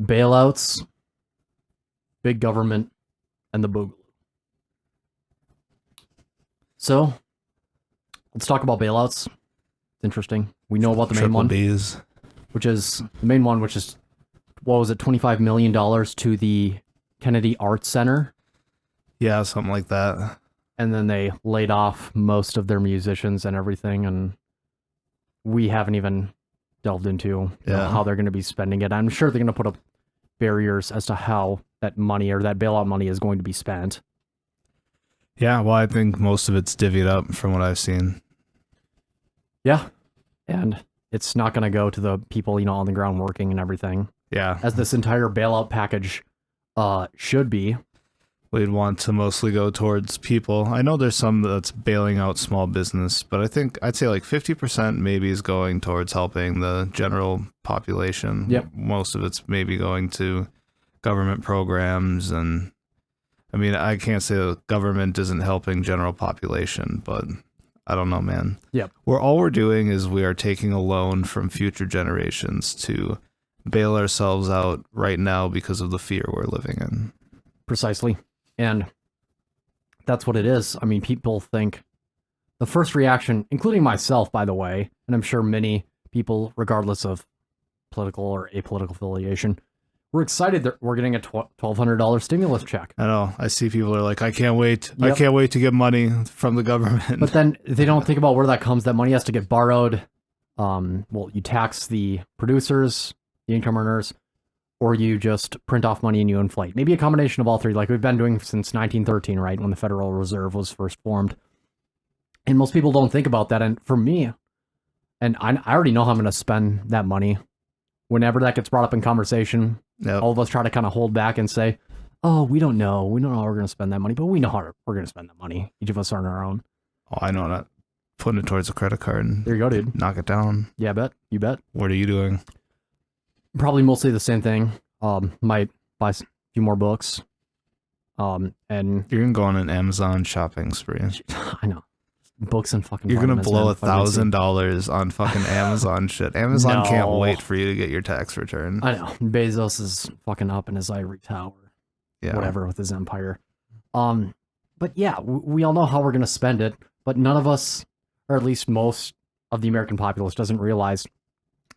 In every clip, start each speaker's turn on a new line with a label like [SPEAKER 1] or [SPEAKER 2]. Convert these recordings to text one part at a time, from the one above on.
[SPEAKER 1] Bailouts, big government, and the Boogaloo. So, let's talk about bailouts. It's interesting. We know about the main one,
[SPEAKER 2] B's.
[SPEAKER 1] which is what was it, $25 million to the Kennedy Arts Center,
[SPEAKER 2] Yeah, something like that.
[SPEAKER 1] and then they laid off most of their musicians and everything, and we haven't even delved into how they're going to be spending it. I'm sure they're going to put up barriers as to how that money or that bailout money is going to be spent.
[SPEAKER 2] Yeah, well, I think most of it's divvied up from what I've seen.
[SPEAKER 1] Yeah, and it's not going to go to the people, on the ground working and everything,
[SPEAKER 2] Yeah,
[SPEAKER 1] as this entire bailout package should be.
[SPEAKER 2] we'd want to mostly go towards people. I know there's some that's bailing out small business, but I'd say like 50% maybe is going towards helping the general population.
[SPEAKER 1] Yep.
[SPEAKER 2] Most of it's maybe going to government programs, and I mean, I can't say the government isn't helping general population, but I don't know, man.
[SPEAKER 1] Yep.
[SPEAKER 2] All we're doing is we are taking a loan from future generations to bail ourselves out right now because of the fear we're living in.
[SPEAKER 1] Precisely. And that's what it is. I mean, people think the first reaction, including myself, by the way, and I'm sure many people, regardless of political or apolitical affiliation, we're excited that we're getting a $1,200 stimulus check.
[SPEAKER 2] I know. I see people are like, I can't wait.
[SPEAKER 1] Yep.
[SPEAKER 2] I can't wait to get money from the government.
[SPEAKER 1] But then they don't think about where that comes. That money has to get borrowed. You tax the producers, the income earners, or you just print off money and you inflate. Maybe a combination of all three, like we've been doing since 1913, right, when the Federal Reserve was first formed. And most people don't think about that. And for me, and I already know how I'm going to spend that money. Whenever that gets brought up in conversation,
[SPEAKER 2] Yep.
[SPEAKER 1] all of us try to kind of hold back and say, oh, we don't know. We don't know how we're going to spend that money, but we know how we're going to spend that money. Each of us are on our own.
[SPEAKER 2] Oh, I know, not putting it towards a credit card and
[SPEAKER 1] There you go, dude.
[SPEAKER 2] knock it down.
[SPEAKER 1] Yeah, I bet. You bet.
[SPEAKER 2] What are you doing?
[SPEAKER 1] Probably mostly the same thing. Might buy a few more books. And
[SPEAKER 2] You're gonna go on an Amazon shopping spree.
[SPEAKER 1] I know. Books and fucking
[SPEAKER 2] You're gonna
[SPEAKER 1] vitamins,
[SPEAKER 2] blow
[SPEAKER 1] man.
[SPEAKER 2] $1,000 on fucking Amazon shit. Amazon can't
[SPEAKER 1] No.
[SPEAKER 2] wait for you to get your tax return.
[SPEAKER 1] I know. Bezos is fucking up in his ivory tower.
[SPEAKER 2] Yeah.
[SPEAKER 1] Whatever with his empire. But yeah, we all know how we're gonna spend it, but none of us, or at least most of the American populace, doesn't realize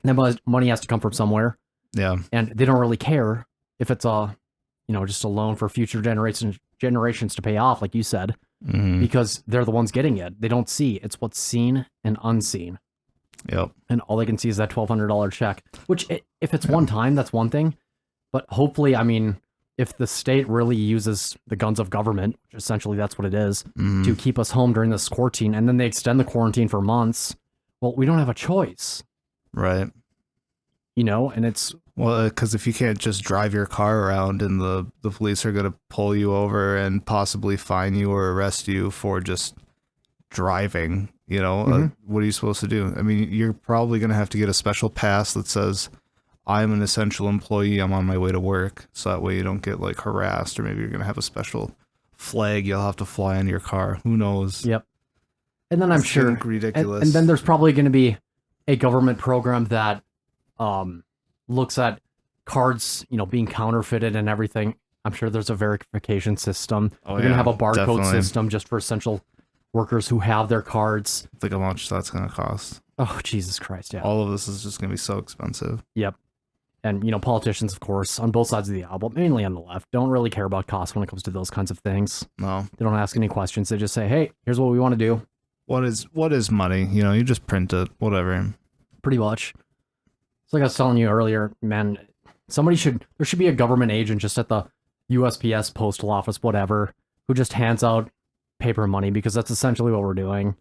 [SPEAKER 1] that money has to come from somewhere,
[SPEAKER 2] Yeah.
[SPEAKER 1] and they don't really care if it's just a loan for future generations to pay off, like you said,
[SPEAKER 2] Mhm.
[SPEAKER 1] because they're the ones getting it. They don't see it's what's seen and unseen,
[SPEAKER 2] Yep.
[SPEAKER 1] and all they can see is that $1,200 check. Which, if it's one time, that's one thing, but hopefully, I mean, if the state really uses the guns of government, which essentially that's what it is,
[SPEAKER 2] Mhm.
[SPEAKER 1] to keep us home during this quarantine, and then they extend the quarantine for months, well, we don't have a choice,
[SPEAKER 2] Right.
[SPEAKER 1] and it's
[SPEAKER 2] Well, because if you can't just drive your car around and the police are going to pull you over and possibly fine you or arrest you for just driving, what are you supposed to do? I mean, you're probably going to have to get a special pass that says, I'm an essential employee, I'm on my way to work. So that way you don't get like harassed, or maybe you're going to have a special flag you'll have to fly on your car. Who knows?
[SPEAKER 1] Yep. And then I'm
[SPEAKER 2] It's
[SPEAKER 1] sure,
[SPEAKER 2] ridiculous.
[SPEAKER 1] and then there's probably going to be a government program that looks at cards, being counterfeited and everything. I'm sure there's a verification system.
[SPEAKER 2] Oh,
[SPEAKER 1] We're going to
[SPEAKER 2] yeah,
[SPEAKER 1] have a barcode
[SPEAKER 2] definitely.
[SPEAKER 1] system just for essential workers who have their cards.
[SPEAKER 2] Think how much that's going to cost.
[SPEAKER 1] Oh, Jesus Christ, yeah.
[SPEAKER 2] All of this is just going to be so expensive.
[SPEAKER 1] Yep. And, politicians, of course, on both sides of the aisle, but mainly on the left, don't really care about costs when it comes to those kinds of things.
[SPEAKER 2] No.
[SPEAKER 1] They don't ask any questions. They just say, hey, here's what we want to do.
[SPEAKER 2] What is money? You just print it, whatever.
[SPEAKER 1] Pretty much. It's like I was telling you earlier, man, there should be a government agent just at the USPS postal office, whatever, who just hands out paper money, because that's essentially what we're doing.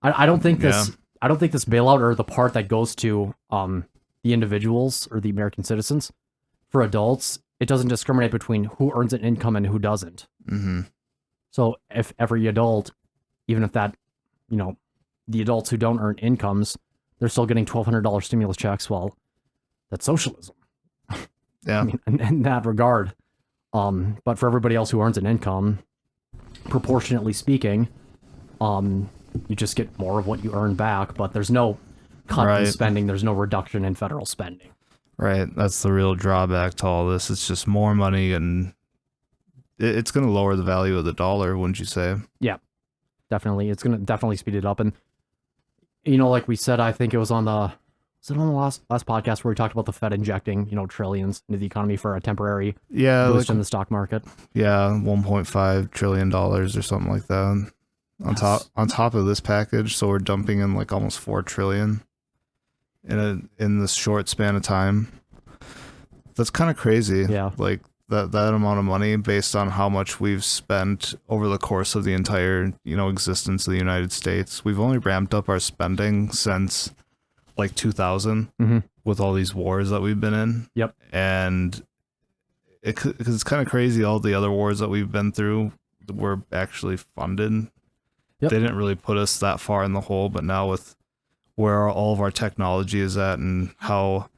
[SPEAKER 1] I don't think this bailout, or the part that goes to the individuals or the American citizens, for adults, it doesn't discriminate between who earns an income and who doesn't.
[SPEAKER 2] Mm-hmm.
[SPEAKER 1] So if every adult, even if that, the adults who don't earn incomes, they're still getting $1,200 stimulus checks, well, that's socialism.
[SPEAKER 2] Yeah.
[SPEAKER 1] I mean, in that regard. But for everybody else who earns an income, proportionately speaking, you just get more of what you earn back, but there's no cut in
[SPEAKER 2] Right.
[SPEAKER 1] spending. There's no reduction in federal spending.
[SPEAKER 2] Right. That's the real drawback to all this. It's just more money, and it's going to lower the value of the dollar, wouldn't you say?
[SPEAKER 1] Yeah, definitely. It's going to definitely speed it up. And, you know, like we said, I think it was on the last podcast where we talked about the Fed injecting, you know, trillions into the economy for a temporary boost in the stock market.
[SPEAKER 2] Yeah, $1.5 trillion or something like that. On top of this package, so we're dumping in like almost 4 trillion in this short span of time. That's kind of crazy.
[SPEAKER 1] Yeah.
[SPEAKER 2] Like that amount of money based on how much we've spent over the course of the entire, you know, existence of the United States. We've only ramped up our spending since like 2000 with all these wars that we've been in.
[SPEAKER 1] Yep.
[SPEAKER 2] And because it's kind of crazy, all the other wars that we've been through were actually funded.
[SPEAKER 1] Yep.
[SPEAKER 2] They didn't really put us that far in the hole, but now with where all of our technology is at, and how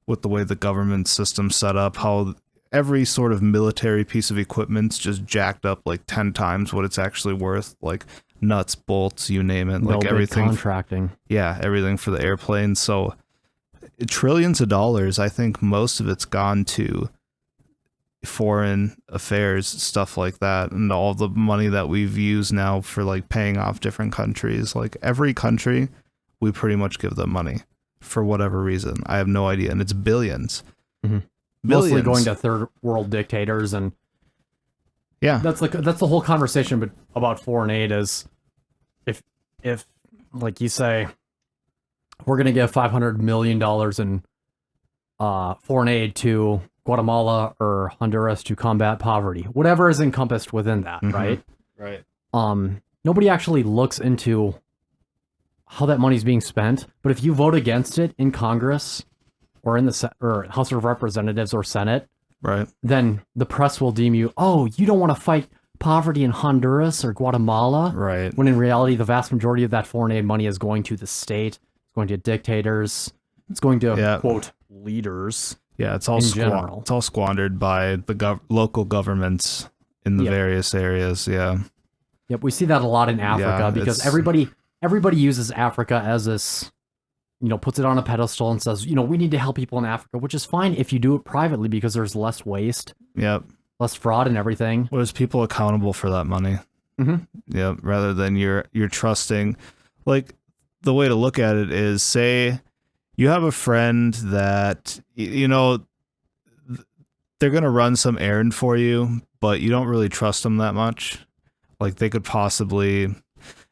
[SPEAKER 2] with the way the government system's set up, how every sort of military piece of equipment's just jacked up like 10 times what it's actually worth, like nuts, bolts, you name it, like everything.
[SPEAKER 1] Contracting.
[SPEAKER 2] Yeah, everything for the airplane. So trillions of dollars, I think most of it's gone to foreign affairs, stuff like that, and all the money that we've used now for like paying off different countries. Like every country, we pretty much give them money for whatever reason. I have no idea, and it's billions.
[SPEAKER 1] Billions. Mostly going to third world dictators, and
[SPEAKER 2] yeah,
[SPEAKER 1] that's the whole conversation about foreign aid is if like you say we're gonna give $500 million in foreign aid to Guatemala or Honduras to combat poverty, whatever is encompassed within that, right?
[SPEAKER 2] Right.
[SPEAKER 1] Nobody actually looks into how that money's being spent, but if you vote against it in Congress or in the or House of Representatives or Senate,
[SPEAKER 2] right, then
[SPEAKER 1] the press will deem you, oh, you don't want to fight poverty in Honduras or Guatemala,
[SPEAKER 2] right?
[SPEAKER 1] When in reality, the vast majority of that foreign aid money is going to the state, it's going to dictators, it's going to quote leaders.
[SPEAKER 2] Yeah, it's all it's all squandered by the local governments in the various areas. Yeah.
[SPEAKER 1] Yep, we see that a lot in Africa because everybody uses Africa as this, you know, puts it on a pedestal and says, you know, we need to help people in Africa, which is fine if you do it privately because there's less waste.
[SPEAKER 2] Yep.
[SPEAKER 1] Less fraud and everything.
[SPEAKER 2] Well, there's people accountable for that money. Yep. Rather than you're trusting, like the way to look at it is, say you have a friend that, you know, they're going to run some errand for you, but you don't really trust them that much. Like they could possibly,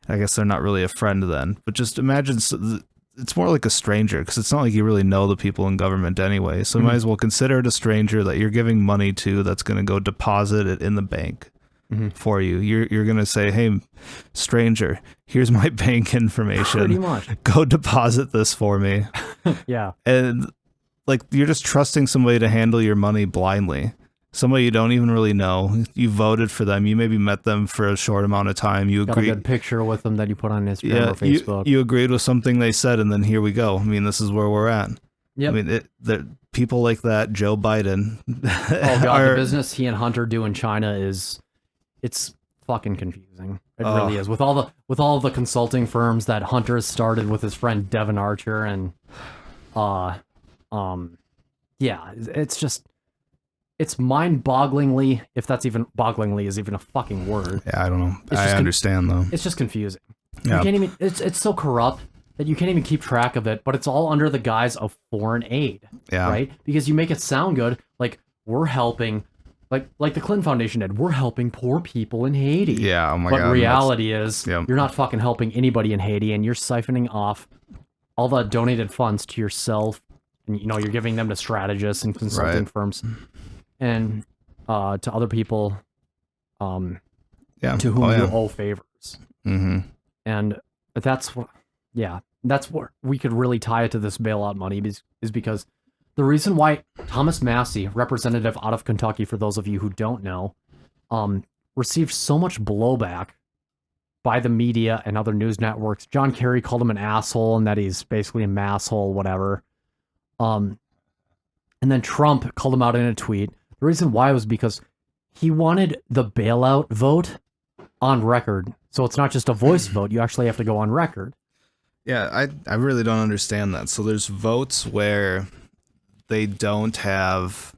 [SPEAKER 2] I guess they're not really a friend then, but just imagine it's more like a stranger, because it's not like you really know the people in government anyway. So you might as well consider it a stranger that you're giving money to that's going to go deposit it in the bank for you. You're going to say, hey, stranger, here's my bank information.
[SPEAKER 1] Pretty much.
[SPEAKER 2] Go deposit this for me.
[SPEAKER 1] Yeah.
[SPEAKER 2] And like you're just trusting somebody to handle your money blindly. Somebody you don't even really know. You voted for them. You maybe met them for a short amount of time. You agreed.
[SPEAKER 1] Got a good picture with them that you put on Instagram or Facebook.
[SPEAKER 2] You agreed with something they said, and then here we go. I mean, this is where we're at.
[SPEAKER 1] Yep.
[SPEAKER 2] I mean, people like that, Joe Biden.
[SPEAKER 1] Oh God, the business he and Hunter do in China it's fucking confusing. It really is. With all the consulting firms that Hunter has started with his friend Devin Archer, and yeah, it's just. It's mind-bogglingly, if that's even bogglingly is even a fucking word.
[SPEAKER 2] Yeah, I don't know. I understand though.
[SPEAKER 1] It's just confusing.
[SPEAKER 2] Yeah.
[SPEAKER 1] You can't even. It's so corrupt that you can't even keep track of it. But it's all under the guise of foreign aid.
[SPEAKER 2] Yeah.
[SPEAKER 1] Right? Because you make it sound good, like we're helping, like the Clinton Foundation did. We're helping poor people in Haiti.
[SPEAKER 2] Yeah. Oh my God.
[SPEAKER 1] But reality is, you're not fucking helping anybody in Haiti, and you're siphoning off all the donated funds to yourself, and you know you're giving them to strategists and consulting firms. And to other people to whom you owe favors. And that's what we could really tie it to this bailout money is because the reason why Thomas Massie, representative out of Kentucky, for those of you who don't know, received so much blowback by the media and other news networks. John Kerry called him an asshole and that he's basically a masshole, whatever. And then Trump called him out in a tweet. The reason why was because he wanted the bailout vote on record. So it's not just a voice vote. You actually have to go on record.
[SPEAKER 2] Yeah, I really don't understand that. So there's votes where they don't have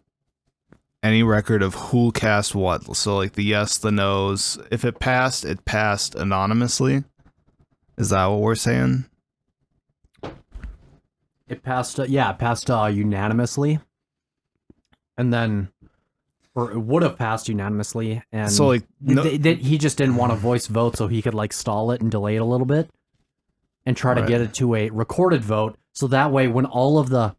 [SPEAKER 2] any record of who cast what. So like the yes, the no's. If it passed anonymously. Is that what we're saying?
[SPEAKER 1] It passed, it passed unanimously. And then, or it would have passed unanimously. And
[SPEAKER 2] so like,
[SPEAKER 1] he just didn't want to voice vote, so he could like stall it and delay it a little bit and try to get it to a recorded vote. So that way, when all the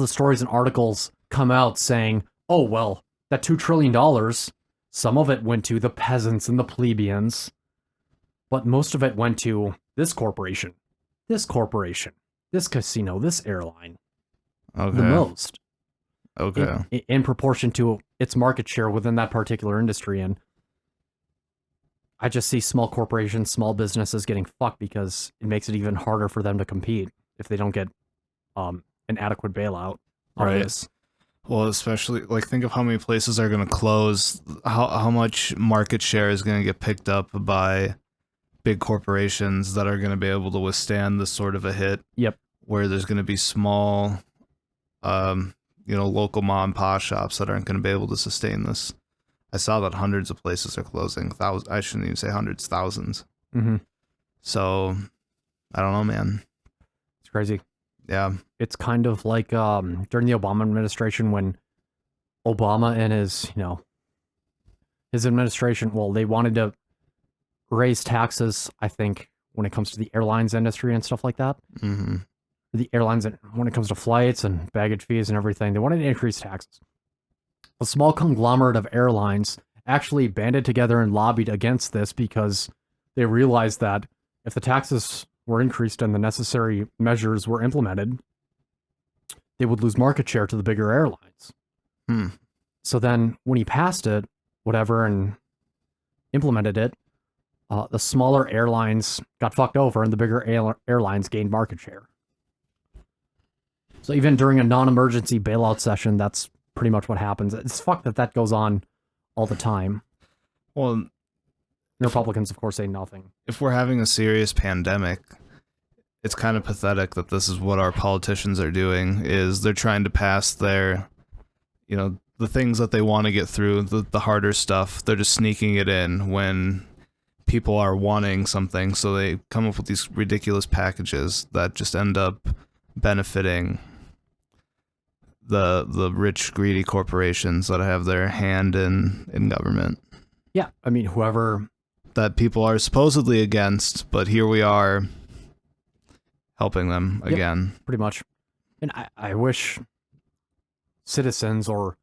[SPEAKER 1] stories and articles come out saying, oh, well, that $2 trillion, some of it went to the peasants and the plebeians, but most of it went to this corporation, this casino, this airline.
[SPEAKER 2] Okay.
[SPEAKER 1] The most.
[SPEAKER 2] Okay.
[SPEAKER 1] In proportion to its market share within that particular industry. And I just see small corporations, small businesses getting fucked because it makes it even harder for them to compete if they don't get an adequate bailout.
[SPEAKER 2] Right. Well, especially like think of how many places are going to close, how much market share is going to get picked up by big corporations that are going to be able to withstand this sort of a hit.
[SPEAKER 1] Yep.
[SPEAKER 2] Where there's going to be small, local mom and pop shops that aren't going to be able to sustain this. I saw that hundreds of places are closing. I shouldn't even say hundreds, thousands.
[SPEAKER 1] Mm-hmm.
[SPEAKER 2] So, I don't know, man.
[SPEAKER 1] It's crazy.
[SPEAKER 2] Yeah.
[SPEAKER 1] It's kind of like during the Obama administration when Obama and his administration, well, they wanted to raise taxes, I think, when it comes to the airlines industry and stuff like that.
[SPEAKER 2] Mm-hmm.
[SPEAKER 1] The airlines, when it comes to flights and baggage fees and everything, they wanted to increase taxes. A small conglomerate of airlines actually banded together and lobbied against this because they realized that if the taxes were increased and the necessary measures were implemented, they would lose market share to the bigger airlines. So then when he passed it, whatever, and implemented it, the smaller airlines got fucked over and the bigger airlines gained market share. So even during a non-emergency bailout session, that's pretty much what happens. It's fucked that goes on all the time.
[SPEAKER 2] Well,
[SPEAKER 1] the Republicans, of course, say nothing.
[SPEAKER 2] If we're having a serious pandemic, it's kind of pathetic that this is what our politicians are doing, is they're trying to pass their, the things that they want to get through, the harder stuff, they're just sneaking it in when people are wanting something, so they come up with these ridiculous packages that just end up benefiting the rich, greedy corporations that have their hand in government.
[SPEAKER 1] Yeah, I mean, whoever...
[SPEAKER 2] that people are supposedly against, but here we are helping them again.
[SPEAKER 1] Pretty much. And I wish citizens or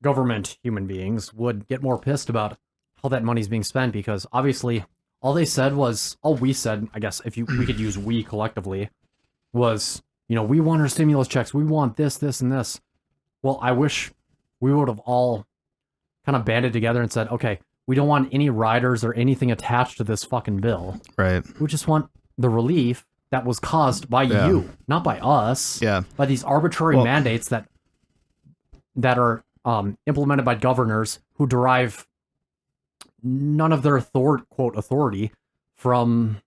[SPEAKER 1] government human beings would get more pissed about how that money's being spent, because obviously all we said, I guess, if we could use we collectively, was, we want our stimulus checks, we want this, this, and this. Well, I wish we would have all kind of banded together and said, okay, we don't want any riders or anything attached to this fucking bill.
[SPEAKER 2] Right.
[SPEAKER 1] We just want the relief that was caused by you, not by us.
[SPEAKER 2] Yeah.
[SPEAKER 1] By these arbitrary mandates that are implemented by governors who derive none of their quote authority from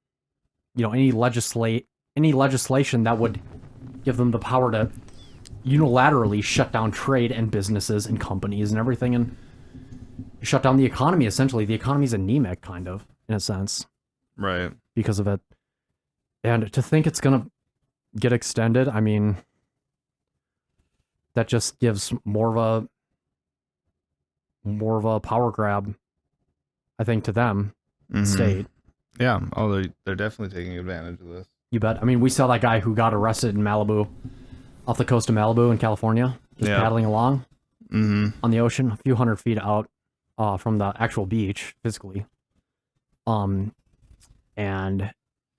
[SPEAKER 1] any legislation that would give them the power to unilaterally shut down trade and businesses and companies and everything, and shut down the economy. Essentially, the economy's anemic, kind of, in a sense,
[SPEAKER 2] right,
[SPEAKER 1] because of it. And to think it's gonna get extended, I mean, that just gives more of a power grab, I think, to them, state.
[SPEAKER 2] Yeah. Oh, they're definitely taking advantage of this.
[SPEAKER 1] You bet. I mean, we saw that guy who got arrested in Malibu, off the coast of Malibu in California, just paddling along on the ocean, a few hundred feet out from the actual beach, physically. And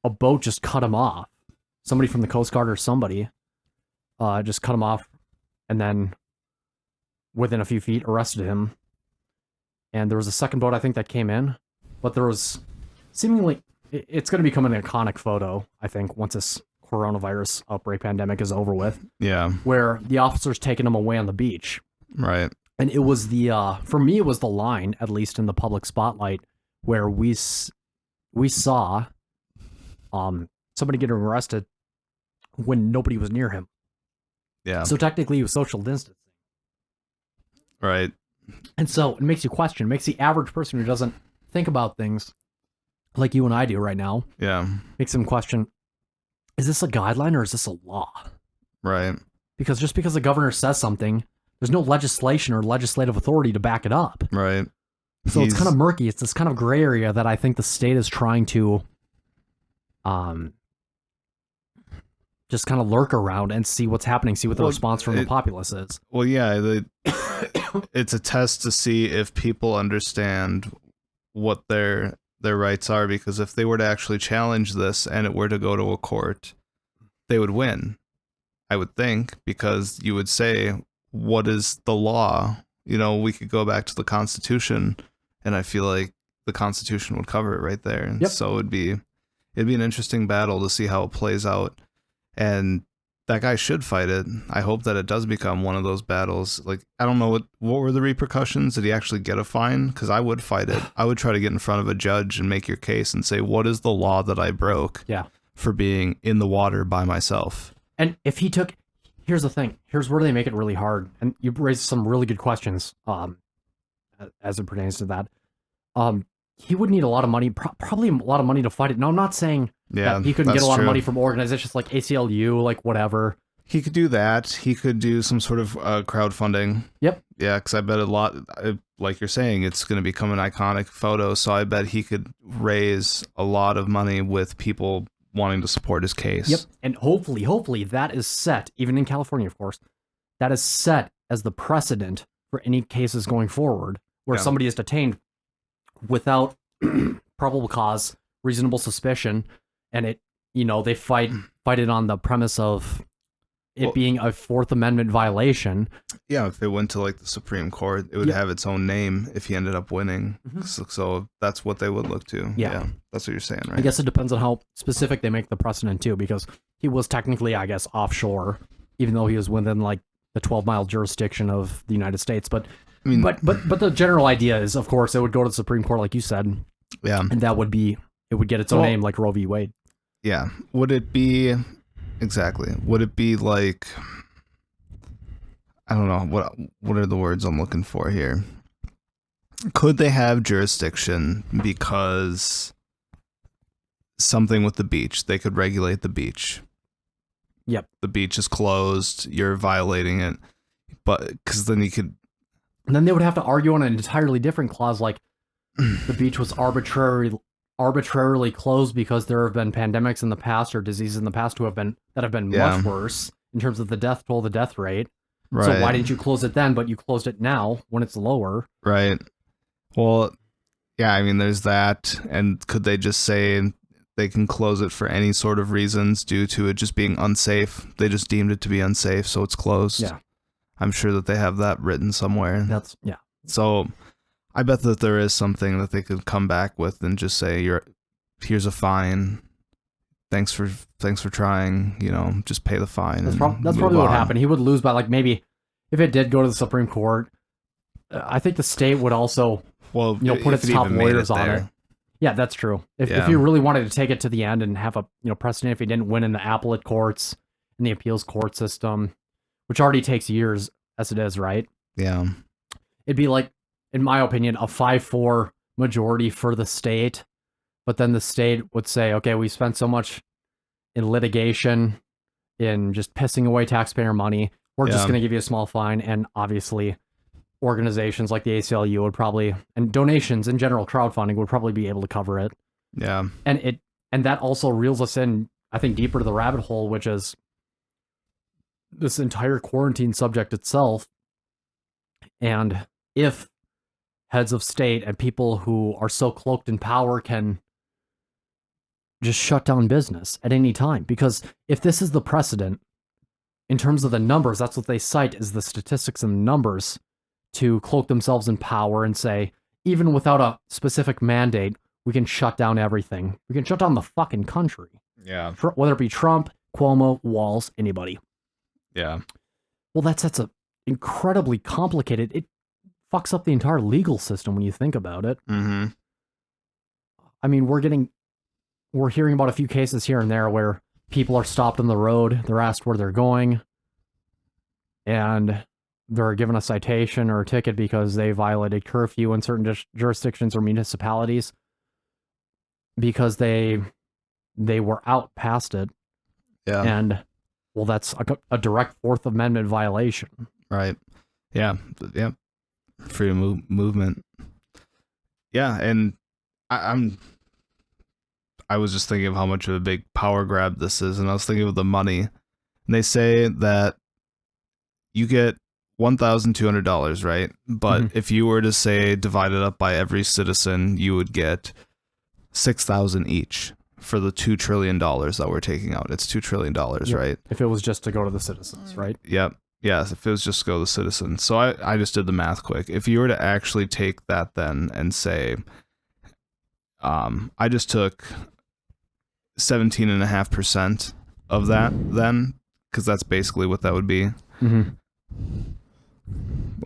[SPEAKER 1] a boat just cut him off. Somebody from the Coast Guard or somebody just cut him off, and then within a few feet arrested him. And there was a second boat, I think, that came in, but there was seemingly... It's going to become an iconic photo, I think, once this coronavirus outbreak pandemic is over with. Yeah. Where the officer's taking him away on the beach.
[SPEAKER 2] Right.
[SPEAKER 1] And it was for me, it was the line, at least in the public spotlight, where we saw somebody getting arrested when nobody was near him.
[SPEAKER 2] Yeah.
[SPEAKER 1] So technically you social distancing.
[SPEAKER 2] Right.
[SPEAKER 1] And so it makes you question, makes the average person who doesn't think about things like you and I do right now,
[SPEAKER 2] Yeah.
[SPEAKER 1] makes them question, is this a guideline or is this a law?
[SPEAKER 2] Right.
[SPEAKER 1] Because just because the governor says something, there's no legislation or legislative authority to back it up.
[SPEAKER 2] Right.
[SPEAKER 1] So it's kind of murky. It's this kind of gray area that I think the state is trying to just kind of lurk around and see what's happening, see what the response from the populace is.
[SPEAKER 2] Well, yeah, it's a test to see if people understand what their rights are, because if they were to actually challenge this and it were to go to a court, they would win, I would think, because you would say, what is the law? You know, we could go back to the Constitution, and I feel like the Constitution would cover it right there. And so it'd be an interesting battle to see how it plays out. And that guy should fight it. I hope that it does become one of those battles. Like, I don't know what were the repercussions? Did he actually get a fine? Because I would fight it. I would try to get in front of a judge and make your case and say, what is the law that I broke for being in the water by myself?
[SPEAKER 1] And if he took, here's the thing. Here's where they make it really hard. And you raised some really good questions as it pertains to that. He would need a lot of money, probably a lot of money to fight it. Now, I'm not saying that he couldn't get a lot of money from organizations like ACLU, like whatever.
[SPEAKER 2] He could do that. He could do some sort of crowdfunding.
[SPEAKER 1] Yep.
[SPEAKER 2] Yeah, because I bet a lot, like you're saying, it's going to become an iconic photo. So I bet he could raise a lot of money with people wanting to support his case.
[SPEAKER 1] Yep. And hopefully that is set, even in California, of course, that is set as the precedent for any cases going forward where somebody is detained without probable cause, reasonable suspicion, and it, you know, they fight it on the premise of it being a Fourth Amendment violation.
[SPEAKER 2] Yeah, if it went to like the Supreme Court, it would have its own name if he ended up winning. So that's what they would look to. Yeah, that's what you're saying, right?
[SPEAKER 1] I guess it depends on how specific they make the precedent too, because he was technically, I guess, offshore, even though he was within like the 12-mile jurisdiction of the United States. But I mean, but the general idea is, of course, it would go to the Supreme Court, like you said. Yeah, and that would be, it would get its own name, like Roe v. Wade.
[SPEAKER 2] Yeah, would it be exactly? Would it be like, I don't know, what are the words I'm looking for here? Could they have jurisdiction because something with the beach? They could regulate the beach.
[SPEAKER 1] Yep,
[SPEAKER 2] the beach is closed. You're violating it, but because then you could.
[SPEAKER 1] And then they would have to argue on an entirely different clause, like the beach was arbitrarily closed because there have been pandemics in the past or diseases in the past that have been much worse in terms of the death toll, the death rate. Right. So why didn't you close it then, but you closed it now when it's lower?
[SPEAKER 2] Right. Well, yeah, I mean, there's that. And could they just say they can close it for any sort of reasons due to it just being unsafe? They just deemed it to be unsafe, so it's closed.
[SPEAKER 1] Yeah.
[SPEAKER 2] I'm sure that they have that written somewhere. So I bet that there is something that they could come back with and just say, here's a fine. Thanks for trying, you know, just pay the fine.
[SPEAKER 1] That's probably what happened. He would lose by, like, maybe if it did go to the Supreme Court, I think the state would also, put its top lawyers on it. Yeah, that's true. If you really wanted to take it to the end and have a, precedent, if he didn't win in the appellate courts, in the appeals court system, which already takes years as it is, right?
[SPEAKER 2] Yeah.
[SPEAKER 1] It'd be like, in my opinion, a 5-4 majority for the state, but then the state would say, okay, we spent so much in litigation, in just pissing away taxpayer money, we're just going to give you a small fine. And obviously, organizations like the ACLU would probably, and donations in general, crowdfunding would probably be able to cover it.
[SPEAKER 2] Yeah.
[SPEAKER 1] And that also reels us in, I think, deeper to the rabbit hole, which is this entire quarantine subject itself. And if heads of state and people who are so cloaked in power can just shut down business at any time, because if this is the precedent in terms of the numbers, that's what they cite is the statistics and numbers to cloak themselves in power and say, even without a specific mandate, we can shut down everything. We can shut down the fucking country.
[SPEAKER 2] Yeah.
[SPEAKER 1] Whether it be Trump, Cuomo, Walz, anybody.
[SPEAKER 2] Yeah.
[SPEAKER 1] Well, that's incredibly complicated. It fucks up the entire legal system when you think about it.
[SPEAKER 2] Mm-hmm.
[SPEAKER 1] I mean, we're hearing about a few cases here and there where people are stopped on the road. They're asked where they're going. and they're given a citation or a ticket because they violated curfew in certain jurisdictions or municipalities because they were out past it.
[SPEAKER 2] Yeah.
[SPEAKER 1] And well, that's a direct Fourth Amendment violation.
[SPEAKER 2] Right. Yeah. Yeah. Freedom of movement. Yeah, and I was just thinking of how much of a big power grab this is, and I was thinking of the money. And they say that you get $1,200, right? But if you were to say divide it up by every citizen, you would get $6,000 each for the $2 trillion that we're taking out. It's $2 trillion, right?
[SPEAKER 1] If it was just to go to the citizens, right?
[SPEAKER 2] Yep. Yes, if it was just to go to the citizens. So I just did the math quick. If you were to actually take that then and say, I just took 17.5% of that then, because that's basically what that would be. Let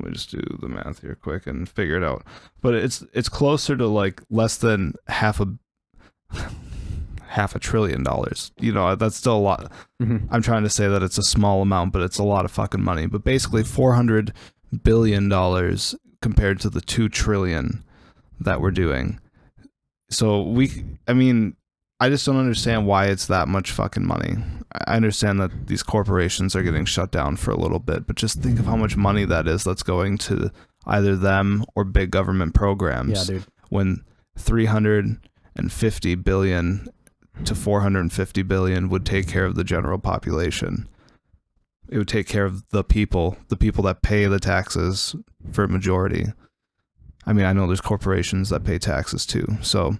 [SPEAKER 2] me just do the math here quick and figure it out. But it's closer to like less than half a $500 billion. You know, that's still a lot. I'm trying to say that it's a small amount, but it's a lot of fucking money. But basically $400 billion compared to the $2 trillion that we're doing. So I just don't understand why it's that much fucking money. I understand that these corporations are getting shut down for a little bit, but just think of how much money that is that's going to either them or big government programs.
[SPEAKER 1] Yeah, dude.
[SPEAKER 2] When 350 billion to 450 billion would take care of the general population. It would take care of the people that pay the taxes for a majority. I mean, I know there's corporations that pay taxes too. So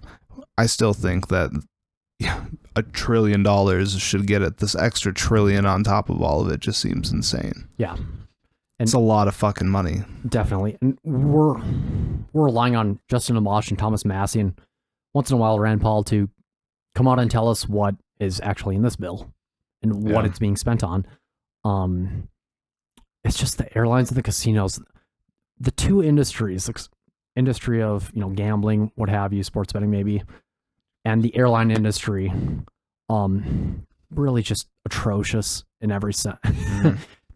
[SPEAKER 2] I still think that $1 trillion should get it. This extra trillion on top of all of it just seems insane.
[SPEAKER 1] Yeah.
[SPEAKER 2] And it's a lot of fucking money.
[SPEAKER 1] Definitely. And we're relying on Justin Amash and Thomas Massey and once in a while Rand Paul to come out and tell us what is actually in this bill and what it's being spent on. It's just the airlines and the casinos, the two industries, industry of, gambling, what have you, sports betting maybe, and the airline industry, really just atrocious in every sense.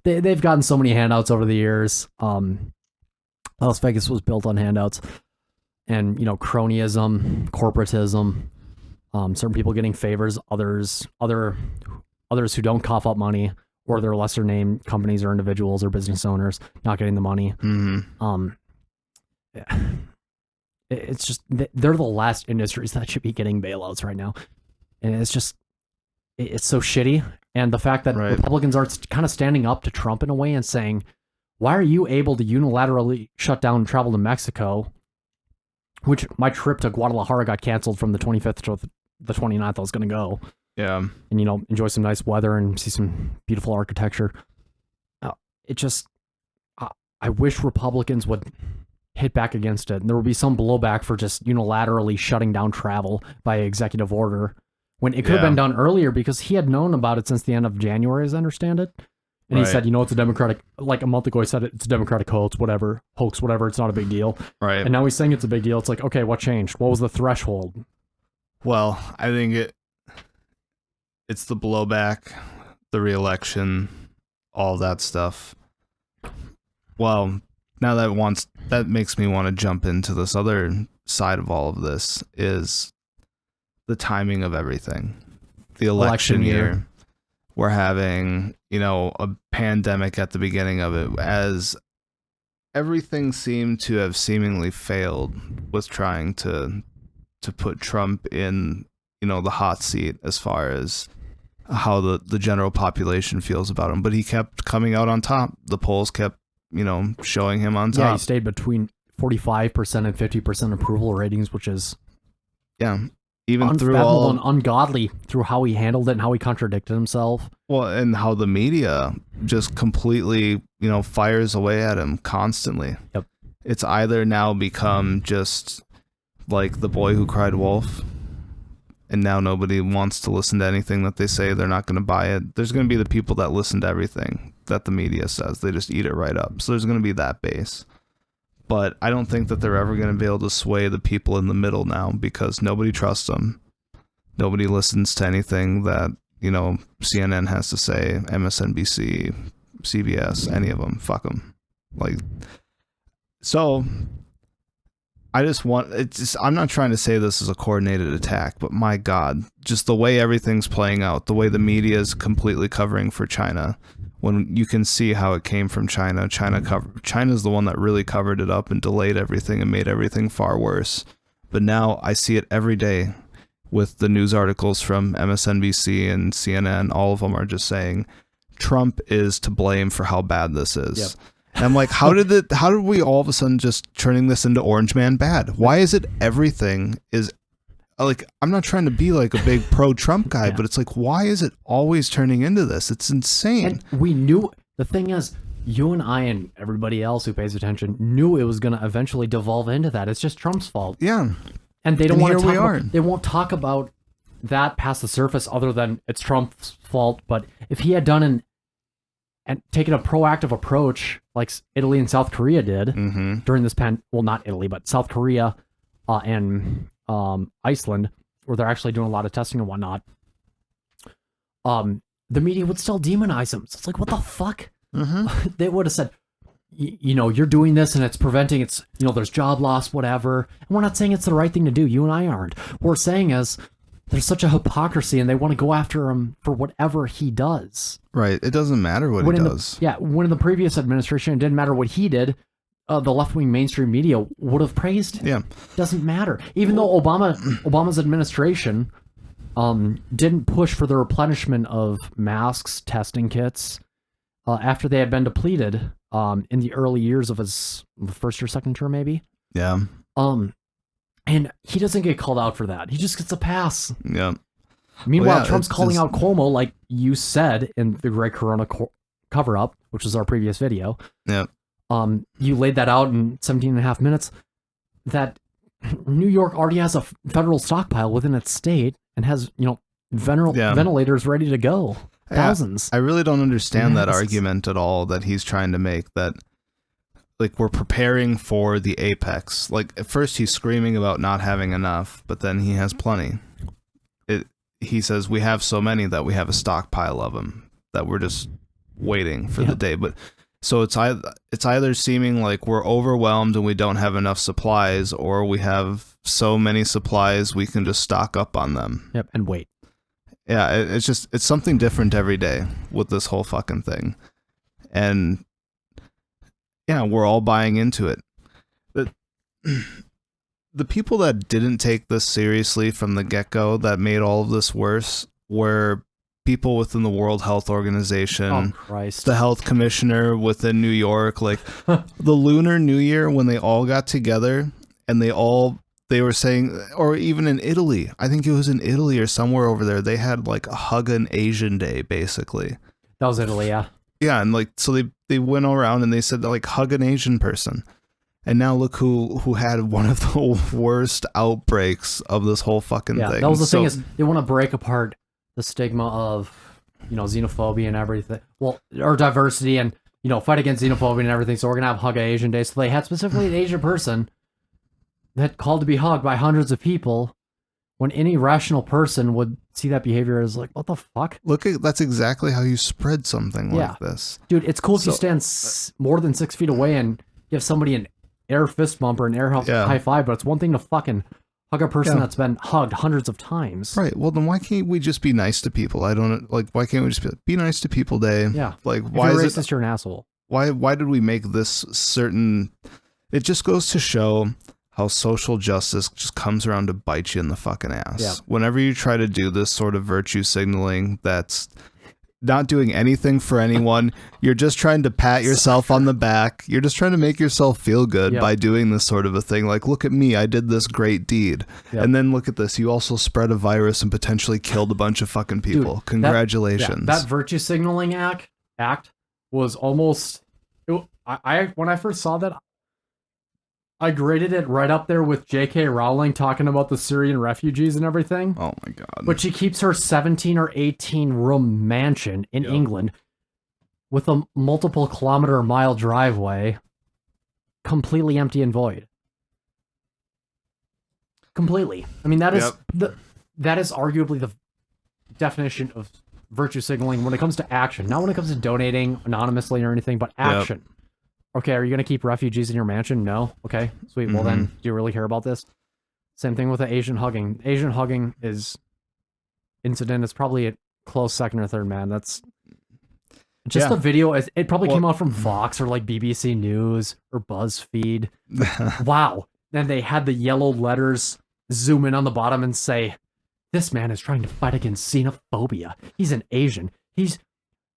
[SPEAKER 1] They've gotten so many handouts over the years. Las Vegas was built on handouts and, cronyism, corporatism, certain people getting favors, others who don't cough up money, or they're lesser named companies or individuals or business owners not getting the money. It's just, they're the last industries that should be getting bailouts right now. And it's just, it's so shitty. And the fact that Republicans are kind of standing up to Trump in a way and saying, why are you able to unilaterally shut down travel to Mexico? Which my trip to Guadalajara got canceled from the 25th to the 29th. I was going to go.
[SPEAKER 2] Yeah.
[SPEAKER 1] And, enjoy some nice weather and see some beautiful architecture. It just, I wish Republicans would hit back against it. And there would be some blowback for just unilaterally shutting down travel by executive order when it could have been done earlier because he had known about it since the end of January, as I understand it. And he said, it's a Democratic, like a month ago, he said it's a Democratic hoax, whatever, it's not a big deal.
[SPEAKER 2] Right.
[SPEAKER 1] And now he's saying it's a big deal. It's like, okay, what changed? What was the threshold?
[SPEAKER 2] Well, I think it's the blowback, the re-election, all that stuff. Well, now that makes me want to jump into this other side of all of this is the timing of everything. The election year. We're having, a pandemic at the beginning of it, as everything seemed to have seemingly failed with trying to put Trump in, the hot seat as far as how the general population feels about him. But he kept coming out on top. The polls kept, showing him on top.
[SPEAKER 1] Yeah, he stayed between 45% and 50% approval ratings, which is
[SPEAKER 2] even through all
[SPEAKER 1] and ungodly through how he handled it and how he contradicted himself.
[SPEAKER 2] Well, and how the media just completely, fires away at him constantly.
[SPEAKER 1] Yep.
[SPEAKER 2] It's either now become just like the boy who cried wolf, and now nobody wants to listen to anything that they say. They're not going to buy it. There's going to be the people that listen to everything that the media says. They just eat it right up. So there's going to be that base. But I don't think that they're ever going to be able to sway the people in the middle now because nobody trusts them. Nobody listens to anything that, CNN has to say, MSNBC, CBS, any of them. Fuck them. Like, so I just want, I'm not trying to say this is a coordinated attack, but my God, just the way everything's playing out, the way the media is completely covering for China, when you can see how it came from China. China's the one that really covered it up and delayed everything and made everything far worse. But now I see it every day with the news articles from MSNBC and CNN. All of them are just saying Trump is to blame for how bad this is.
[SPEAKER 1] Yep.
[SPEAKER 2] And I'm like, how did we all of a sudden just turning this into Orange Man bad? Why is it everything is like, I'm not trying to be like a big pro-Trump guy, but it's like, why is it always turning into this? It's insane.
[SPEAKER 1] And we knew, the thing is, you and I and everybody else who pays attention knew it was going to eventually devolve into that. It's just Trump's fault.
[SPEAKER 2] Yeah.
[SPEAKER 1] And they don't want to talk
[SPEAKER 2] about,
[SPEAKER 1] they won't talk about that past the surface other than it's Trump's fault. But if he had done and taken a proactive approach like Italy and South Korea did during this well, not Italy, but South Korea and Iceland, where they're actually doing a lot of testing and whatnot, the media would still demonize him. So it's like, what the fuck? They would have said, you know, you're doing this and it's preventing, it's, you know, there's job loss, whatever. And we're not saying it's the right thing to do. You and I aren't. What we're saying is there's such a hypocrisy and they want to go after him for whatever he does.
[SPEAKER 2] Right. It doesn't matter what he does.
[SPEAKER 1] When in the previous administration, it didn't matter what he did. The left-wing mainstream media would have praised him.
[SPEAKER 2] Yeah.
[SPEAKER 1] Doesn't matter. Even though Obama's administration didn't push for the replenishment of masks, testing kits, after they had been depleted in the early years of his first or second term, maybe.
[SPEAKER 2] Yeah.
[SPEAKER 1] And he doesn't get called out for that. He just gets a pass.
[SPEAKER 2] Yeah.
[SPEAKER 1] Meanwhile, Trump's calling out Cuomo, like you said in the Great Corona cover-up, which was our previous video.
[SPEAKER 2] Yeah.
[SPEAKER 1] You laid that out in 17 and a half minutes, that New York already has a federal stockpile within its state and has, you know, ventilators ready to go. Thousands.
[SPEAKER 2] I really don't understand that argument at all that he's trying to make, that like we're preparing for the apex. Like at first he's screaming about not having enough, but then he has plenty. He says we have so many that we have a stockpile of them, that we're just waiting for the day. But so it's either seeming like we're overwhelmed and we don't have enough supplies, or we have so many supplies we can just stock up on them.
[SPEAKER 1] Yep, and wait.
[SPEAKER 2] Yeah, it's something different every day with this whole fucking thing. And yeah, we're all buying into it. But the people that didn't take this seriously from the get-go, that made all of this worse, were people within the World Health Organization, the health commissioner within New York, like the Lunar New Year, when they all got together and they were saying, or even in Italy, I think it was in Italy or somewhere over there, they had like a Hug an Asian Day, basically.
[SPEAKER 1] That was Italy, yeah.
[SPEAKER 2] Yeah, and like, so they went around and they said, like, hug an Asian person. And now look who had one of the worst outbreaks of this whole fucking thing.
[SPEAKER 1] That was the thing, is they want to break apart the stigma of, you know, xenophobia and everything. Well, or diversity and, you know, fight against xenophobia and everything. So we're going to have Hug an Asian Day. So they had specifically an Asian person that called to be hugged by hundreds of people, when any rational person would see that behavior as like, what the fuck?
[SPEAKER 2] That's exactly how you spread something like this.
[SPEAKER 1] Dude, it's cool if you stand more than 6 feet away and give somebody an air fist bump or an air high five, but it's one thing to fucking hug a person that's been hugged hundreds of times.
[SPEAKER 2] Right. Well, then why can't we just be nice to people? I don't like. Why can't we just be nice to people day?
[SPEAKER 1] Yeah.
[SPEAKER 2] Like,
[SPEAKER 1] if
[SPEAKER 2] why
[SPEAKER 1] you're
[SPEAKER 2] is
[SPEAKER 1] racist, you're an asshole.
[SPEAKER 2] Why did we make this certain? It just goes to show how social justice just comes around to bite you in the fucking ass.
[SPEAKER 1] Yeah.
[SPEAKER 2] Whenever you try to do this sort of virtue signaling that's not doing anything for anyone, you're just trying to pat yourself on the back. You're just trying to make yourself feel good by doing this sort of a thing. Like, look at me, I did this great deed. And then look at this, you also spread a virus and potentially killed a bunch of fucking people. Dude, congratulations.
[SPEAKER 1] That virtue signaling act was almost... when I first saw that, I graded it right up there with J.K. Rowling talking about the Syrian refugees and everything.
[SPEAKER 2] Oh my god.
[SPEAKER 1] But she keeps her 17 or 18 room mansion in England with a multiple kilometer-mile driveway completely empty and void. Completely. I mean, that is that is arguably the definition of virtue signaling when it comes to action, not when it comes to donating anonymously or anything, but action. Okay, are you gonna keep refugees in your mansion? No. Okay, sweet. Well then, do you really care about this? Same thing with the Asian hugging. Asian hugging incident is probably a close second or third, man. That's just the video. It probably came out from Fox or like BBC News or BuzzFeed. Wow. Then they had the yellow letters zoom in on the bottom and say, "This man is trying to fight against xenophobia. He's an Asian. He's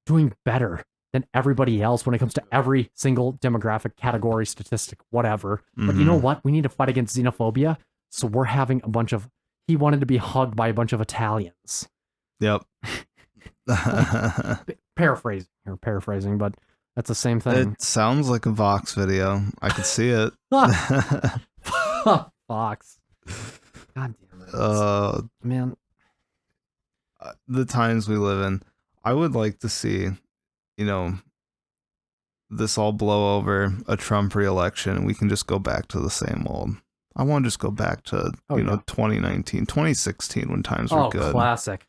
[SPEAKER 1] doing better than everybody else when it comes to every single demographic, category, statistic, whatever. But you know what? We need to fight against xenophobia. So we're having a bunch of... He wanted to be hugged by a bunch of Italians."
[SPEAKER 2] Yep.
[SPEAKER 1] Paraphrasing, but that's the same thing.
[SPEAKER 2] It sounds like a Vox video. I could see it.
[SPEAKER 1] Fox. God damn it. Man.
[SPEAKER 2] The times we live in. I would like to see, you know, this all blow over, a Trump re-election, and we can just go back to the same old. I want to just go back to, 2019, 2016 when times were good.
[SPEAKER 1] Oh, classic.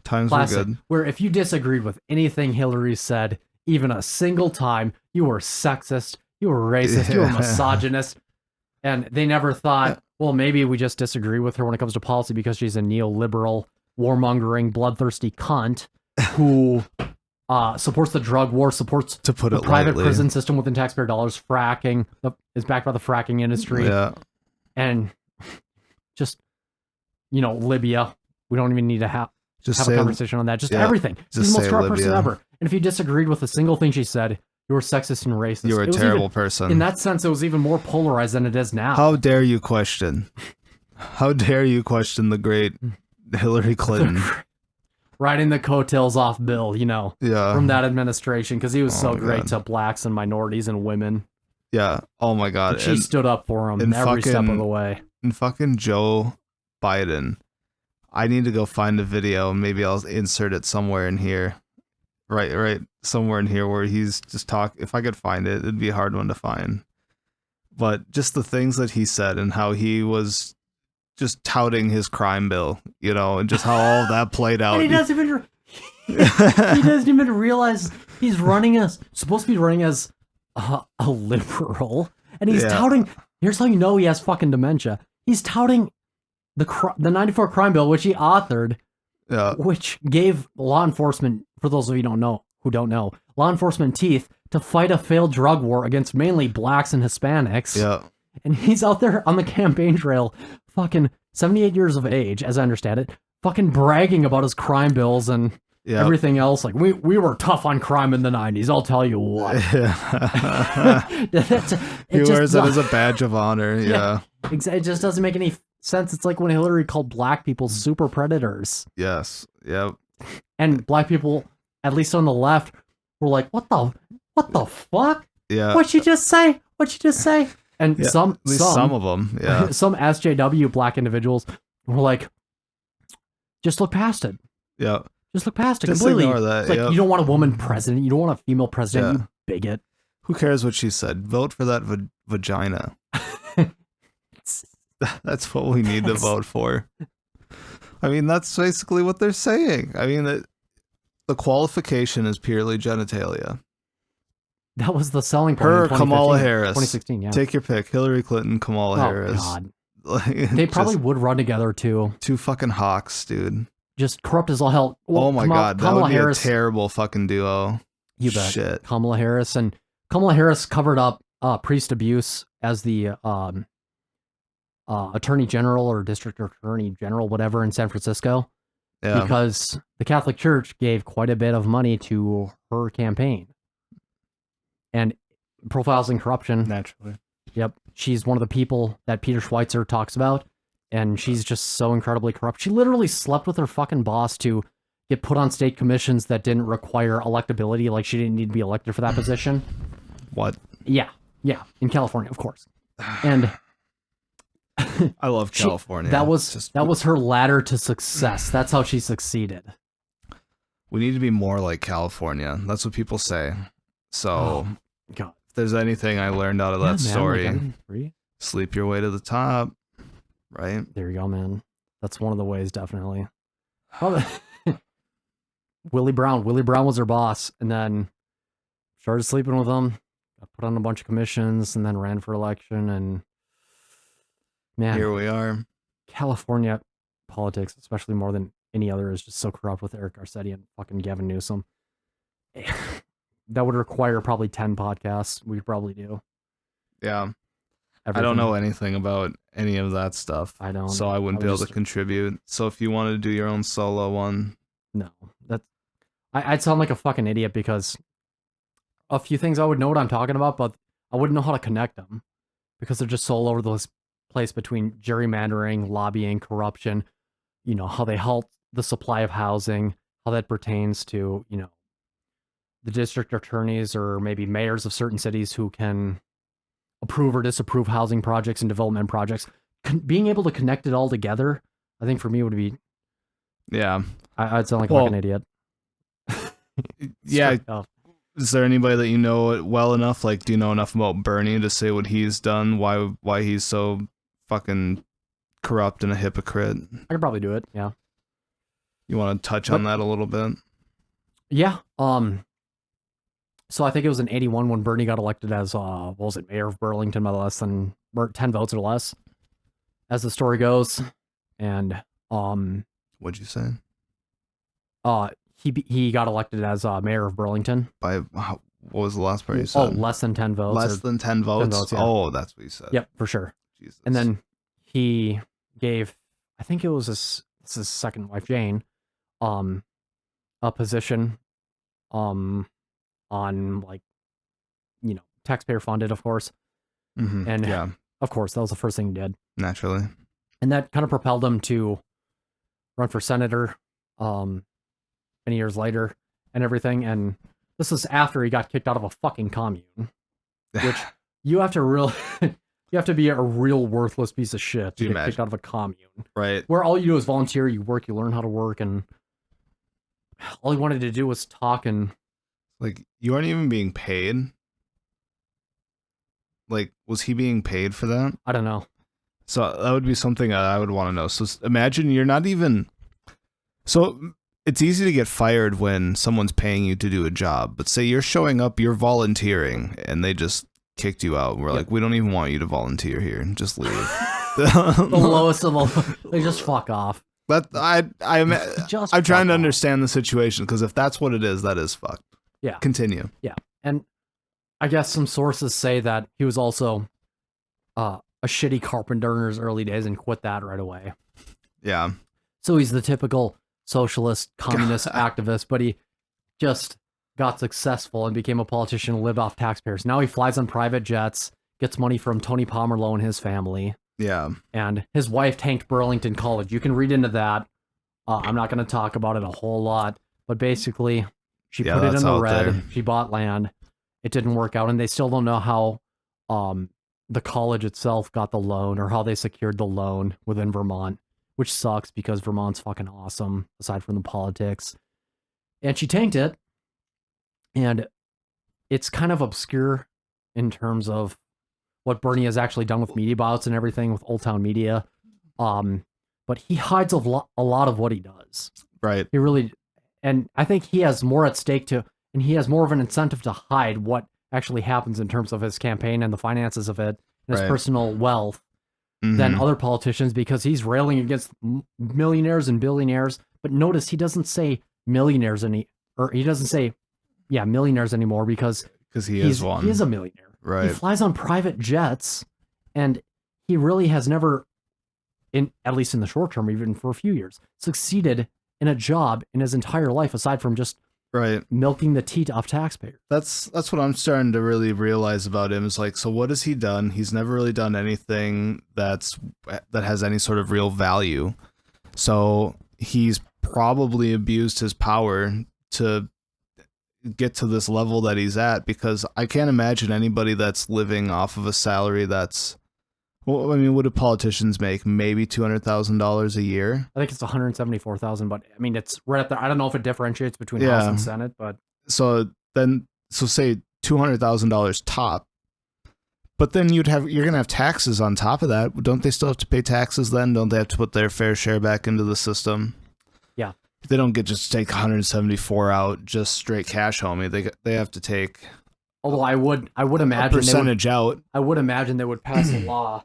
[SPEAKER 2] Times were good.
[SPEAKER 1] Where if you disagreed with anything Hillary said, even a single time, you were sexist, you were racist, you were misogynist, and they never thought, well, maybe we just disagree with her when it comes to policy because she's a neoliberal, warmongering, bloodthirsty cunt who supports the drug war, supports
[SPEAKER 2] to put
[SPEAKER 1] the private
[SPEAKER 2] lightly.
[SPEAKER 1] Prison system within taxpayer dollars, fracking, is backed by the fracking industry, and just, Libya. We don't even need to have a conversation on that. Just everything. She's the most corrupt person ever. And if you disagreed with a single thing she said, you were sexist and racist.
[SPEAKER 2] You were a terrible person.
[SPEAKER 1] In that sense, it was even more polarized than it is now.
[SPEAKER 2] How dare you question? How dare you question the great Hillary Clinton?
[SPEAKER 1] Riding the coattails off Bill, from that administration, because he was so great to blacks and minorities and women.
[SPEAKER 2] Yeah. Oh my God.
[SPEAKER 1] But she stood up for him every step of the way.
[SPEAKER 2] And fucking Joe Biden. I need to go find a video and maybe I'll insert it somewhere in here. Right. Somewhere in here where he's just if I could find it, it'd be a hard one to find. But just the things that he said and how he was just touting his crime bill, and just how all of that played out.
[SPEAKER 1] And he doesn't even realize he's supposed to be running as a liberal. And he's touting, here's how you know he has fucking dementia. He's touting the 94 crime bill, which he authored, which gave law enforcement, for those of you who don't know, law enforcement teeth to fight a failed drug war against mainly blacks and Hispanics.
[SPEAKER 2] Yeah.
[SPEAKER 1] And he's out there on the campaign trail, fucking 78 years of age, as I understand it, fucking bragging about his crime bills and everything else. Like, we were tough on crime in the 90s, I'll tell you what.
[SPEAKER 2] He wears it as a badge of honor. Yeah.
[SPEAKER 1] It just doesn't make any sense. It's like when Hillary called black people super predators.
[SPEAKER 2] Yes. Yep.
[SPEAKER 1] And black people, at least on the left, were like, what the fuck?
[SPEAKER 2] Yeah.
[SPEAKER 1] What'd you just say? And some
[SPEAKER 2] of them,
[SPEAKER 1] some SJW black individuals were like, just look past it.
[SPEAKER 2] Yeah.
[SPEAKER 1] Just look past it
[SPEAKER 2] just
[SPEAKER 1] completely.
[SPEAKER 2] Ignore that.
[SPEAKER 1] It's like, you don't want a woman president. You don't want a female president, you bigot.
[SPEAKER 2] Who cares what she said? Vote for that vagina. That's what we need to vote for. I mean, that's basically what they're saying. I mean, the qualification is purely genitalia.
[SPEAKER 1] That was the selling point.
[SPEAKER 2] Her, Kamala Harris.
[SPEAKER 1] 2016, yeah.
[SPEAKER 2] Take your pick. Hillary Clinton, Kamala Harris.
[SPEAKER 1] God. They probably would run together, too.
[SPEAKER 2] Two fucking hawks, dude.
[SPEAKER 1] Just corrupt as all hell. Well,
[SPEAKER 2] oh my God, that would be a terrible fucking duo.
[SPEAKER 1] You bet.
[SPEAKER 2] Shit.
[SPEAKER 1] Kamala Harris covered up priest abuse as the attorney general or district attorney general, whatever, in San Francisco. Yeah. Because the Catholic Church gave quite a bit of money to her campaign. And profiles in corruption.
[SPEAKER 2] Naturally.
[SPEAKER 1] Yep. She's one of the people that Peter Schweitzer talks about. And she's just so incredibly corrupt. She literally slept with her fucking boss to get put on state commissions that didn't require electability. Like, she didn't need to be elected for that position.
[SPEAKER 2] What?
[SPEAKER 1] Yeah. In California, of course. And
[SPEAKER 2] I love California.
[SPEAKER 1] That was her ladder to success. That's how she succeeded.
[SPEAKER 2] We need to be more like California. That's what people say. So, if there's anything I learned out of that story, sleep your way to the top. Right?
[SPEAKER 1] There you go, man. That's one of the ways, definitely. Willie Brown. Willie Brown was her boss, and then started sleeping with him. Got put on a bunch of commissions, and then ran for election. And man,
[SPEAKER 2] Here we are.
[SPEAKER 1] California politics, especially more than any other, is just so corrupt with Eric Garcetti and fucking Gavin Newsom. That would require probably 10 podcasts. We probably do.
[SPEAKER 2] Yeah.
[SPEAKER 1] Everything.
[SPEAKER 2] I don't know anything about any of that stuff.
[SPEAKER 1] I don't.
[SPEAKER 2] So I wouldn't be able to contribute. So if you wanted to do your own solo one.
[SPEAKER 1] No. I'd sound like a fucking idiot because a few things I would know what I'm talking about, but I wouldn't know how to connect them because they're just so all over the place between gerrymandering, lobbying, corruption, you know, how they halt the supply of housing, how that pertains to, you know, the district attorneys or maybe mayors of certain cities who can approve or disapprove housing projects and development projects. Being able to connect it all together, I think for me would be...
[SPEAKER 2] Yeah.
[SPEAKER 1] I'd sound like a fucking idiot.
[SPEAKER 2] Yeah. Is there anybody that you know well enough? Like, do you know enough about Bernie to say what he's done? Why he's so fucking corrupt and a hypocrite? I
[SPEAKER 1] could probably do it, yeah.
[SPEAKER 2] You want to touch on that a little bit?
[SPEAKER 1] Yeah. So I think it was in 81 when Bernie got elected as, what was it, mayor of Burlington by less than 10 votes or less, as the story goes. And,
[SPEAKER 2] what'd you say?
[SPEAKER 1] He got elected as mayor of Burlington.
[SPEAKER 2] By, what was the last part you said?
[SPEAKER 1] Oh, less than 10 votes.
[SPEAKER 2] Less than 10 votes?
[SPEAKER 1] 10 votes, yeah.
[SPEAKER 2] Oh, that's what you said.
[SPEAKER 1] Yep, for sure.
[SPEAKER 2] Jesus.
[SPEAKER 1] And then he gave, I think it was his second wife, Jane, a position, on, like, you know, taxpayer funded, of course.
[SPEAKER 2] Mm-hmm.
[SPEAKER 1] And
[SPEAKER 2] yeah,
[SPEAKER 1] of course, that was the first thing he did.
[SPEAKER 2] Naturally.
[SPEAKER 1] And that kind of propelled him to run for senator, many years later and everything. And this was after he got kicked out of a fucking commune, which you have to be a real worthless piece of shit to get kicked out of a commune.
[SPEAKER 2] Right.
[SPEAKER 1] Where all you do is volunteer, you work, you learn how to work, and all he wanted to do was talk. And
[SPEAKER 2] like, you aren't even being paid. Like, was he being paid for that?
[SPEAKER 1] I don't know.
[SPEAKER 2] So that would be something I would want to know. So imagine you're not even... So it's easy to get fired when someone's paying you to do a job. But say you're showing up, you're volunteering, and they just kicked you out. We're like, we don't even want you to volunteer here. Just leave.
[SPEAKER 1] The lowest of all. They just fuck off.
[SPEAKER 2] But I'm trying to understand the situation, because if that's what it is, that is fucked.
[SPEAKER 1] Yeah.
[SPEAKER 2] Continue.
[SPEAKER 1] Yeah. And I guess some sources say that he was also a shitty carpenter in his early days and quit that right away.
[SPEAKER 2] Yeah.
[SPEAKER 1] So he's the typical socialist, communist activist, but he just got successful and became a politician and lived off taxpayers. Now he flies on private jets, gets money from Tony Pomerlow and his family.
[SPEAKER 2] Yeah.
[SPEAKER 1] And his wife tanked Burlington College. You can read into that. I'm not going to talk about it a whole lot, but basically she put it in the red. There. She bought land. It didn't work out, and they still don't know how the college itself got the loan or how they secured the loan within Vermont, which sucks because Vermont's fucking awesome, aside from the politics. And she tanked it, and it's kind of obscure in terms of what Bernie has actually done with media bouts and everything with Old Town Media. But he hides a lot of what he does.
[SPEAKER 2] Right.
[SPEAKER 1] He really, and I think he has more at stake and he has more of an incentive to hide what actually happens in terms of his campaign and the finances of it, and his personal wealth, than other politicians, because he's railing against millionaires and billionaires. But notice he doesn't say millionaires millionaires anymore, because
[SPEAKER 2] he is one.
[SPEAKER 1] He is a millionaire.
[SPEAKER 2] Right.
[SPEAKER 1] He flies on private jets, and he really has never, at least in the short term, even for a few years, succeeded in a job in his entire life, aside from just milking the teat off taxpayers.
[SPEAKER 2] That's what I'm starting to really realize about him, is like, so what has he done? He's never really done anything that has any sort of real value. So he's probably abused his power to get to this level that he's at, because I can't imagine anybody that's living off of a salary that's, well, I mean, what do politicians make? Maybe $200,000 a year?
[SPEAKER 1] I think it's $174,000, but I mean, it's right up there. I don't know if it differentiates between House and Senate, but
[SPEAKER 2] so say $200,000 top, but then you're gonna have taxes on top of that. Don't they still have to pay taxes then? Don't they have to put their fair share back into the system?
[SPEAKER 1] Yeah.
[SPEAKER 2] they don't get just take 174 out just straight cash, homie. They have to take
[SPEAKER 1] Although I would
[SPEAKER 2] a
[SPEAKER 1] imagine
[SPEAKER 2] percentage out.
[SPEAKER 1] I would imagine they would pass a law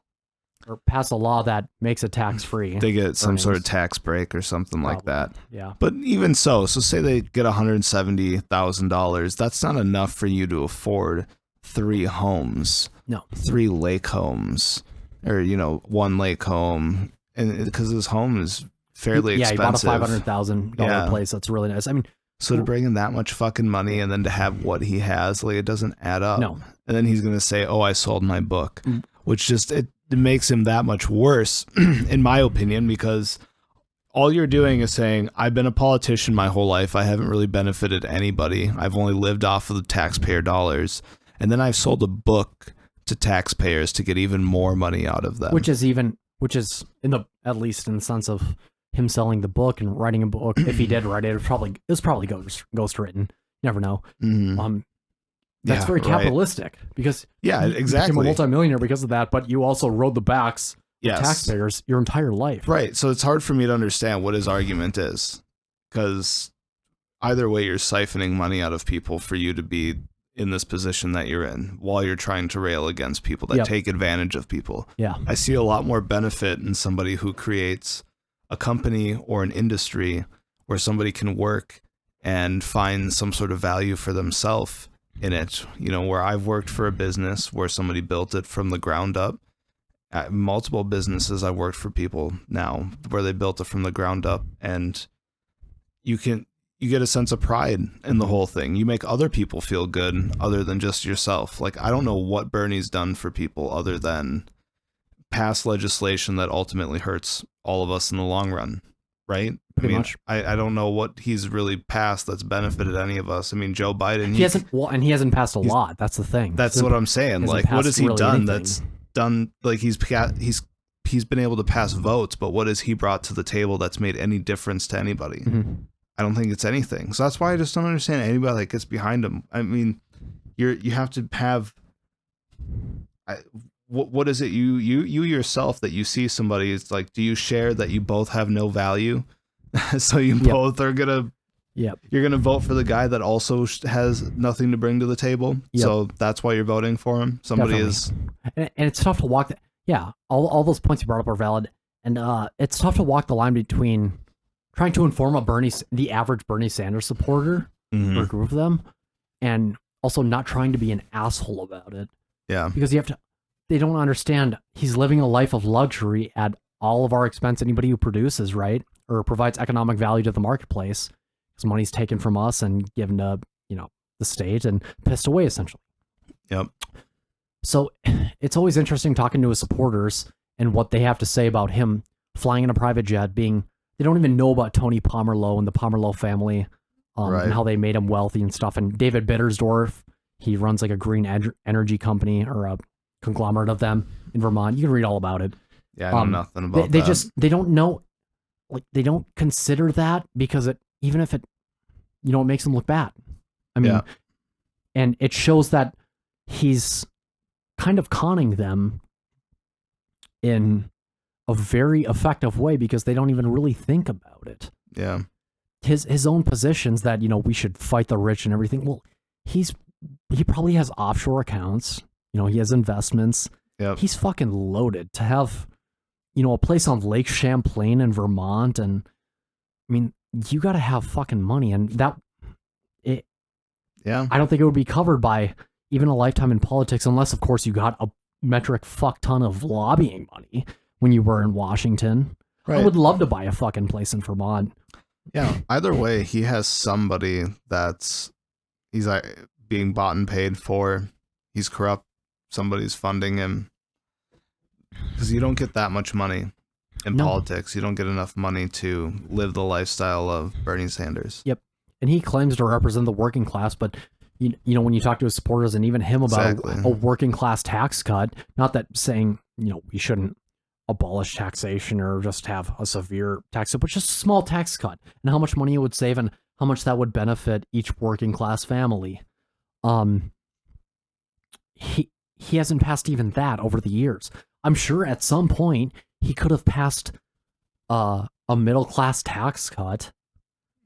[SPEAKER 1] that makes it tax free.
[SPEAKER 2] They get some sort of tax break or something like that.
[SPEAKER 1] Yeah.
[SPEAKER 2] But even so say they get $170,000. That's not enough for you to afford 3 homes.
[SPEAKER 1] No.
[SPEAKER 2] 3 lake homes, or 1 lake home, and because his home is fairly expensive.
[SPEAKER 1] He bought a $500,000 place. That's really nice. I mean,
[SPEAKER 2] so to bring in that much fucking money and then to have what he has, like, it doesn't add up.
[SPEAKER 1] No.
[SPEAKER 2] And then he's gonna say, "Oh, I sold my book," which just it makes him that much worse, in my opinion, because all you're doing is saying, "I've been a politician my whole life. I haven't really benefited anybody. I've only lived off of the taxpayer dollars, and then I've sold a book to taxpayers to get even more money out of them."
[SPEAKER 1] Which is at least in the sense of him selling the book and writing a book. If he did write it, it was probably ghost written. You never know. That's very capitalistic because
[SPEAKER 2] exactly.
[SPEAKER 1] You became a multimillionaire because of that, but you also rode the backs of taxpayers your entire life.
[SPEAKER 2] Right. So it's hard for me to understand what his argument is, because either way, you're siphoning money out of people for you to be in this position that you're in, while you're trying to rail against people that take advantage of people.
[SPEAKER 1] Yeah.
[SPEAKER 2] I see a lot more benefit in somebody who creates a company or an industry where somebody can work and find some sort of value for themselves in it. Where I've worked for a business where somebody built it from the ground up. At multiple businesses, I worked for people now where they built it from the ground up, and you get a sense of pride in the whole thing. You make other people feel good other than just yourself. Like, I don't know what Bernie's done for people other than pass legislation that ultimately hurts all of us in the long run, right?
[SPEAKER 1] Pretty much.
[SPEAKER 2] I don't know what he's really passed that's benefited any of us. I mean, Joe Biden,
[SPEAKER 1] he hasn't passed a lot. That's the thing.
[SPEAKER 2] That's what I'm saying. Like, what has he done that's done? Like, he's been able to pass votes, but what has he brought to the table that's made any difference to anybody? I don't think it's anything. So that's why I just don't understand anybody that gets behind him. I mean, you have to have what is it you yourself that you see somebody, it's like, do you share that you both have no value? So you both are gonna you're gonna vote for the guy that also has nothing to bring to the table. So that's why you're voting for him. Somebody is,
[SPEAKER 1] and it's tough to walk. All those points you brought up are valid, and it's tough to walk the line between trying to inform the average Bernie Sanders supporter or a group of them, and also not trying to be an asshole about it.
[SPEAKER 2] Yeah,
[SPEAKER 1] because they don't understand he's living a life of luxury at all of our expense. Anybody who produces, right, or provides economic value to the marketplace, because money's taken from us and given to the state and pissed away essentially.
[SPEAKER 2] Yep.
[SPEAKER 1] So it's always interesting talking to his supporters and what they have to say about him flying in a private jet. They don't even know about Tony Pomerleau and the Pomerleau family, and how they made him wealthy and stuff. And David Bittersdorf, he runs like a green energy company or a conglomerate of them in Vermont. You can read all about it.
[SPEAKER 2] Yeah, I know nothing about
[SPEAKER 1] that. They don't know, like, they don't consider that because even if it makes them look bad. I mean, and it shows that he's kind of conning them in a very effective way because they don't even really think about it.
[SPEAKER 2] Yeah.
[SPEAKER 1] His own positions that, we should fight the rich and everything. Well, he probably has offshore accounts. He has investments.
[SPEAKER 2] Yep.
[SPEAKER 1] He's fucking loaded to have, a place on Lake Champlain in Vermont. And I mean, you got to have fucking money. And I don't think it would be covered by even a lifetime in politics, unless, of course, you got a metric fuck ton of lobbying money when you were in Washington. Right. I would love to buy a fucking place in Vermont.
[SPEAKER 2] Yeah. Either way, he has somebody he's like being bought and paid for. He's corrupt. Somebody's funding him. Because you don't get that much money in politics. You don't get enough money to live the lifestyle of Bernie Sanders.
[SPEAKER 1] Yep. And he claims to represent the working class, but when you talk to his supporters and even him about a working class tax cut, not that saying, we shouldn't abolish taxation or just have a severe tax cut, but just a small tax cut and how much money it would save and how much that would benefit each working class family. He hasn't passed even that over the years. I'm sure at some point he could have passed a middle class tax cut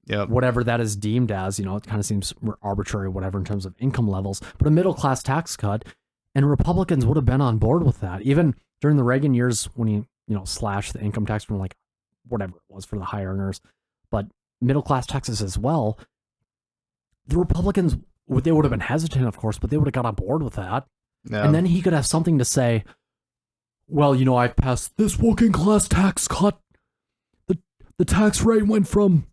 [SPEAKER 2] Yep.
[SPEAKER 1] whatever that is deemed as. You know, it kind of seems arbitrary, whatever, in terms of income levels, but a middle class tax cut, and Republicans would have been on board with that. Even during the Reagan years when he, you know, slashed the income tax from like whatever it was for the high earners, but middle class taxes as well. The Republicans, they would have been hesitant, of course, but they would have got on board with that.
[SPEAKER 2] Yeah.
[SPEAKER 1] And then he could have something to say. Well, you know, I passed this working class tax cut. The tax rate went from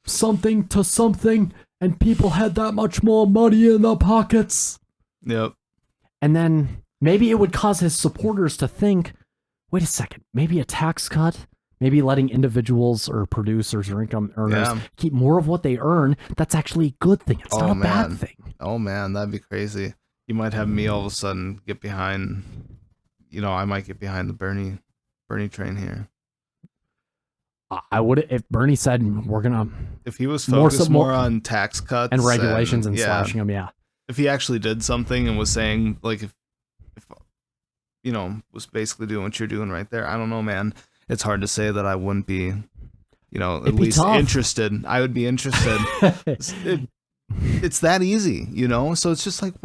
[SPEAKER 1] something to something, and people had that much more money in their pockets.
[SPEAKER 2] Yep.
[SPEAKER 1] And then maybe it would cause his supporters to think, wait a second, maybe a tax cut, maybe letting individuals or producers or income earners keep more of what they earn, that's actually a good thing. It's not a bad thing.
[SPEAKER 2] Oh, man, that'd be crazy. You might have me all of a sudden get behind, you know, I might get behind the Bernie train here.
[SPEAKER 1] I would, if Bernie said we're gonna,
[SPEAKER 2] if he was focused more on tax cuts
[SPEAKER 1] and regulations and slashing them, yeah.
[SPEAKER 2] If he actually did something and was saying, like, if you know, was basically doing what you're doing right there, I don't know, man. It's hard to say that I wouldn't be, you know, at least interested. I would be interested. It's that easy, you know. So it's just like,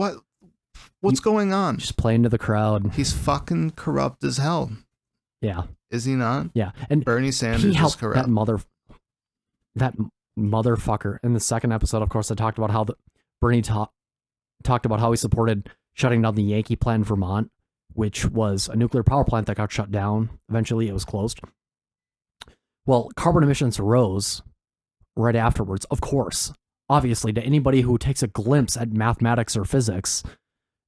[SPEAKER 2] what's going on?
[SPEAKER 1] Just play into the crowd.
[SPEAKER 2] He's fucking corrupt as hell.
[SPEAKER 1] Yeah.
[SPEAKER 2] Is he not?
[SPEAKER 1] Yeah. And
[SPEAKER 2] Bernie Sanders is corrupt.
[SPEAKER 1] That motherfucker. In the second episode, of course, I talked about how Bernie talked about how he supported shutting down the Yankee plant in Vermont, which was a nuclear power plant that got shut down. Eventually, it was closed. Well, carbon emissions rose right afterwards, of course. Obviously, to anybody who takes a glimpse at mathematics or physics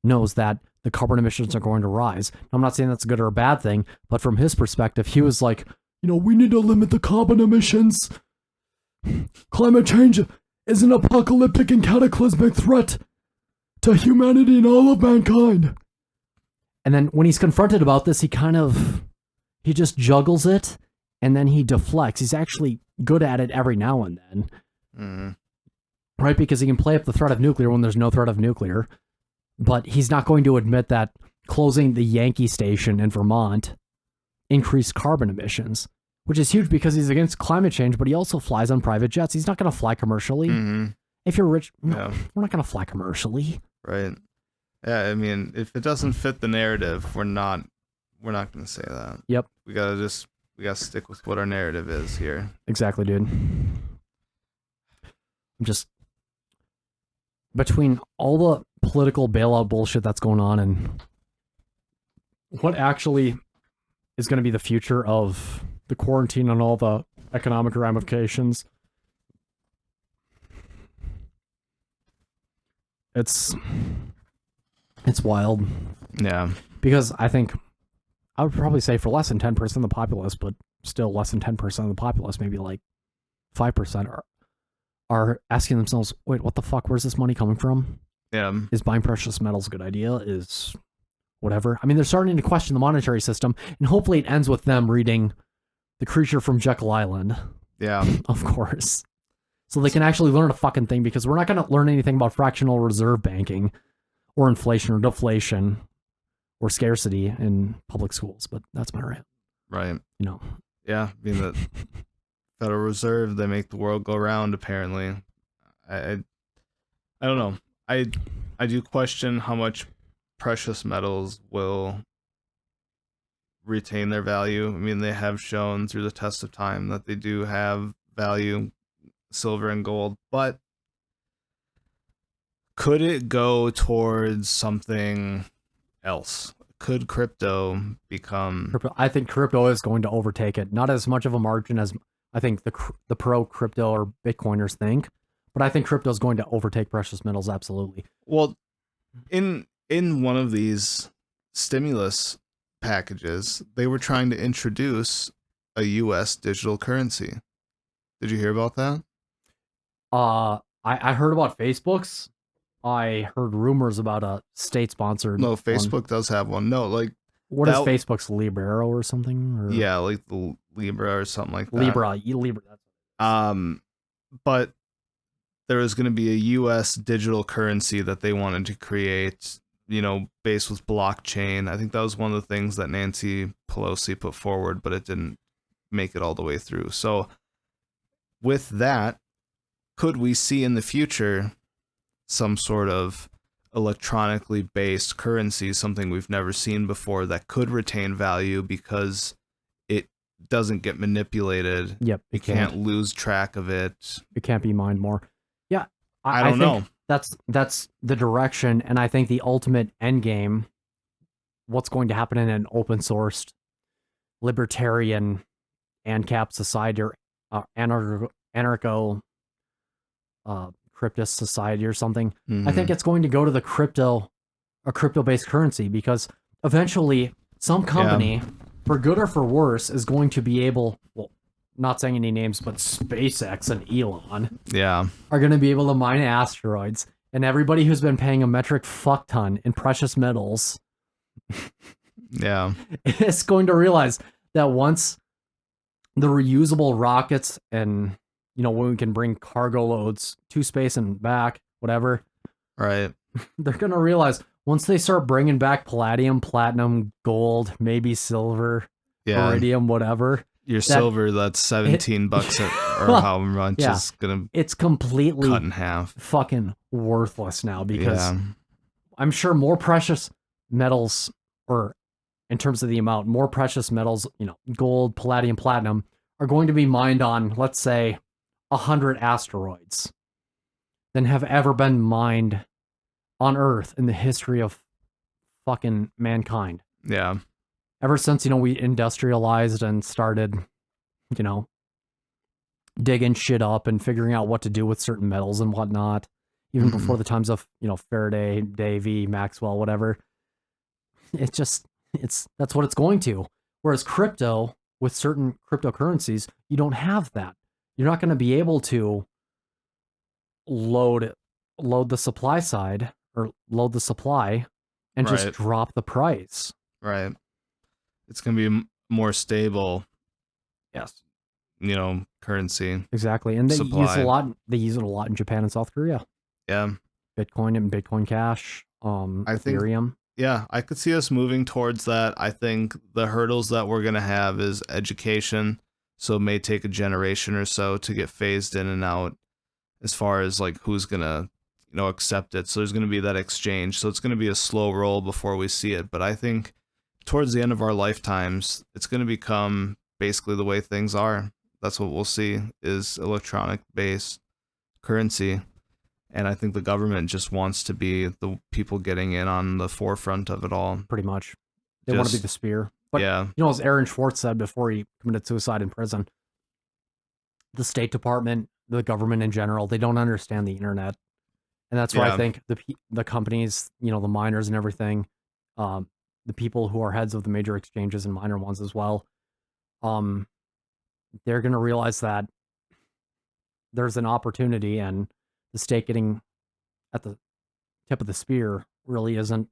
[SPEAKER 1] knows that the carbon emissions are going to rise. Now, I'm not saying that's a good or a bad thing, but from his perspective, he was like, you know, we need to limit the carbon emissions. Climate change is an apocalyptic and cataclysmic threat to humanity and all of mankind. And then when he's confronted about this, he just juggles it, and then he deflects. He's actually good at it every now and then. Mm-hmm. Right? Because he can play up the threat of nuclear when there's no threat of nuclear. But he's not going to admit that closing the Yankee station in Vermont increased carbon emissions, which is huge because he's against climate change, but he also flies on private jets. He's not going to fly commercially. Mm-hmm. If you're rich, no, we're not going to fly commercially.
[SPEAKER 2] Right. Yeah, I mean, if it doesn't fit the narrative, we're not going to say that.
[SPEAKER 1] Yep.
[SPEAKER 2] We got to stick with what our narrative is here.
[SPEAKER 1] Exactly, dude. I'm just, between all the political bailout bullshit that's going on and what actually is going to be the future of the quarantine and all the economic ramifications, it's wild.
[SPEAKER 2] Yeah.
[SPEAKER 1] Because I think I would probably say for less than 10% of the populace, but still less than 10% of the populace, maybe like 5% are asking themselves, wait, what the fuck? Where's this money coming from?
[SPEAKER 2] Yeah.
[SPEAKER 1] Is buying precious metals a good idea? Is whatever. I mean, they're starting to question the monetary system, and hopefully it ends with them reading The Creature from Jekyll Island.
[SPEAKER 2] Yeah.
[SPEAKER 1] Of course. So they can actually learn a fucking thing, because we're not going to learn anything about fractional reserve banking or inflation or deflation or scarcity in public schools, but that's my rant.
[SPEAKER 2] Right.
[SPEAKER 1] You know.
[SPEAKER 2] Yeah. I mean, the Federal Reserve, they make the world go round, apparently. I don't know. I do question how much precious metals will retain their value. I mean, they have shown through the test of time that they do have value, silver and gold, but could it go towards something else? Could crypto become...
[SPEAKER 1] I think crypto is going to overtake it. Not as much of a margin as I think the pro crypto or Bitcoiners think, but I think crypto is going to overtake precious metals, absolutely.
[SPEAKER 2] Well, in one of these stimulus packages, they were trying to introduce a U.S. digital currency. Did you hear about that?
[SPEAKER 1] I heard about Facebook's. I heard rumors about a state-sponsored.
[SPEAKER 2] No, Facebook does have one. No, like
[SPEAKER 1] what is Facebook's Libero or something? Or?
[SPEAKER 2] Yeah, like the Libra or something like that.
[SPEAKER 1] Libra.
[SPEAKER 2] But there was going to be a U.S. digital currency that they wanted to create, you know, based with blockchain. I think that was one of the things that Nancy Pelosi put forward, but it didn't make it all the way through. So with that, could we see in the future some sort of electronically based currency, something we've never seen before that could retain value because it doesn't get manipulated?
[SPEAKER 1] Yep.
[SPEAKER 2] You can't lose track of it.
[SPEAKER 1] It can't be mined more. Yeah.
[SPEAKER 2] I don't know.
[SPEAKER 1] That's the direction, and I think the ultimate end game, what's going to happen in an open sourced libertarian ANCAP society or anarcho cryptist society or something. I think it's going to go to the crypto-based currency, because eventually some company, for good or for worse, is going to be able, well, not saying any names, but SpaceX and Elon are going to be able to mine asteroids, and everybody who's been paying a metric fuck ton in precious metals is going to realize that once the reusable rockets and, you know, when we can bring cargo loads to space and back, whatever,
[SPEAKER 2] right,
[SPEAKER 1] they're going to realize once they start bringing back palladium, platinum, gold, maybe silver, iridium, whatever,
[SPEAKER 2] your silver that's $17 or however much is gonna,
[SPEAKER 1] it's completely
[SPEAKER 2] cut in half,
[SPEAKER 1] fucking worthless now, because I'm sure more precious metals, or in terms of the amount, more precious metals, you know, gold, palladium, platinum, are going to be mined on, let's say, 100 asteroids than have ever been mined on Earth in the history of fucking mankind.
[SPEAKER 2] Yeah.
[SPEAKER 1] Ever since, you know, we industrialized and started, you know, digging shit up and figuring out what to do with certain metals and whatnot, even before the times of, you know, Faraday, Davy, Maxwell, whatever. It's just, that's what it's going to. Whereas crypto, with certain cryptocurrencies, you don't have that. You're not going to be able to load the supply side, or load the supply and just drop the price.
[SPEAKER 2] Right. It's going to be more stable.
[SPEAKER 1] Yes.
[SPEAKER 2] You know, currency.
[SPEAKER 1] Exactly. And they use it a lot in Japan and South Korea.
[SPEAKER 2] Yeah.
[SPEAKER 1] Bitcoin and Bitcoin Cash, Ethereum.
[SPEAKER 2] Yeah, I could see us moving towards that. I think the hurdles that we're going to have is education. So it may take a generation or so to get phased in and out, as far as like who's going to, you know, accept it. So there's going to be that exchange. So it's going to be a slow roll before we see it. But I think towards the end of our lifetimes, it's going to become basically the way things are. That's what we'll see, is electronic based currency. And I think the government just wants to be the people getting in on the forefront of it all.
[SPEAKER 1] Pretty much. They want to be the spear. But,
[SPEAKER 2] yeah.
[SPEAKER 1] You know, as Aaron Schwartz said before he committed suicide in prison, the State Department, the government in general, they don't understand the internet. And that's why I think the companies, you know, the miners and everything, the people who are heads of the major exchanges and minor ones as well, they're going to realize that there's an opportunity, and the state getting at the tip of the spear really isn't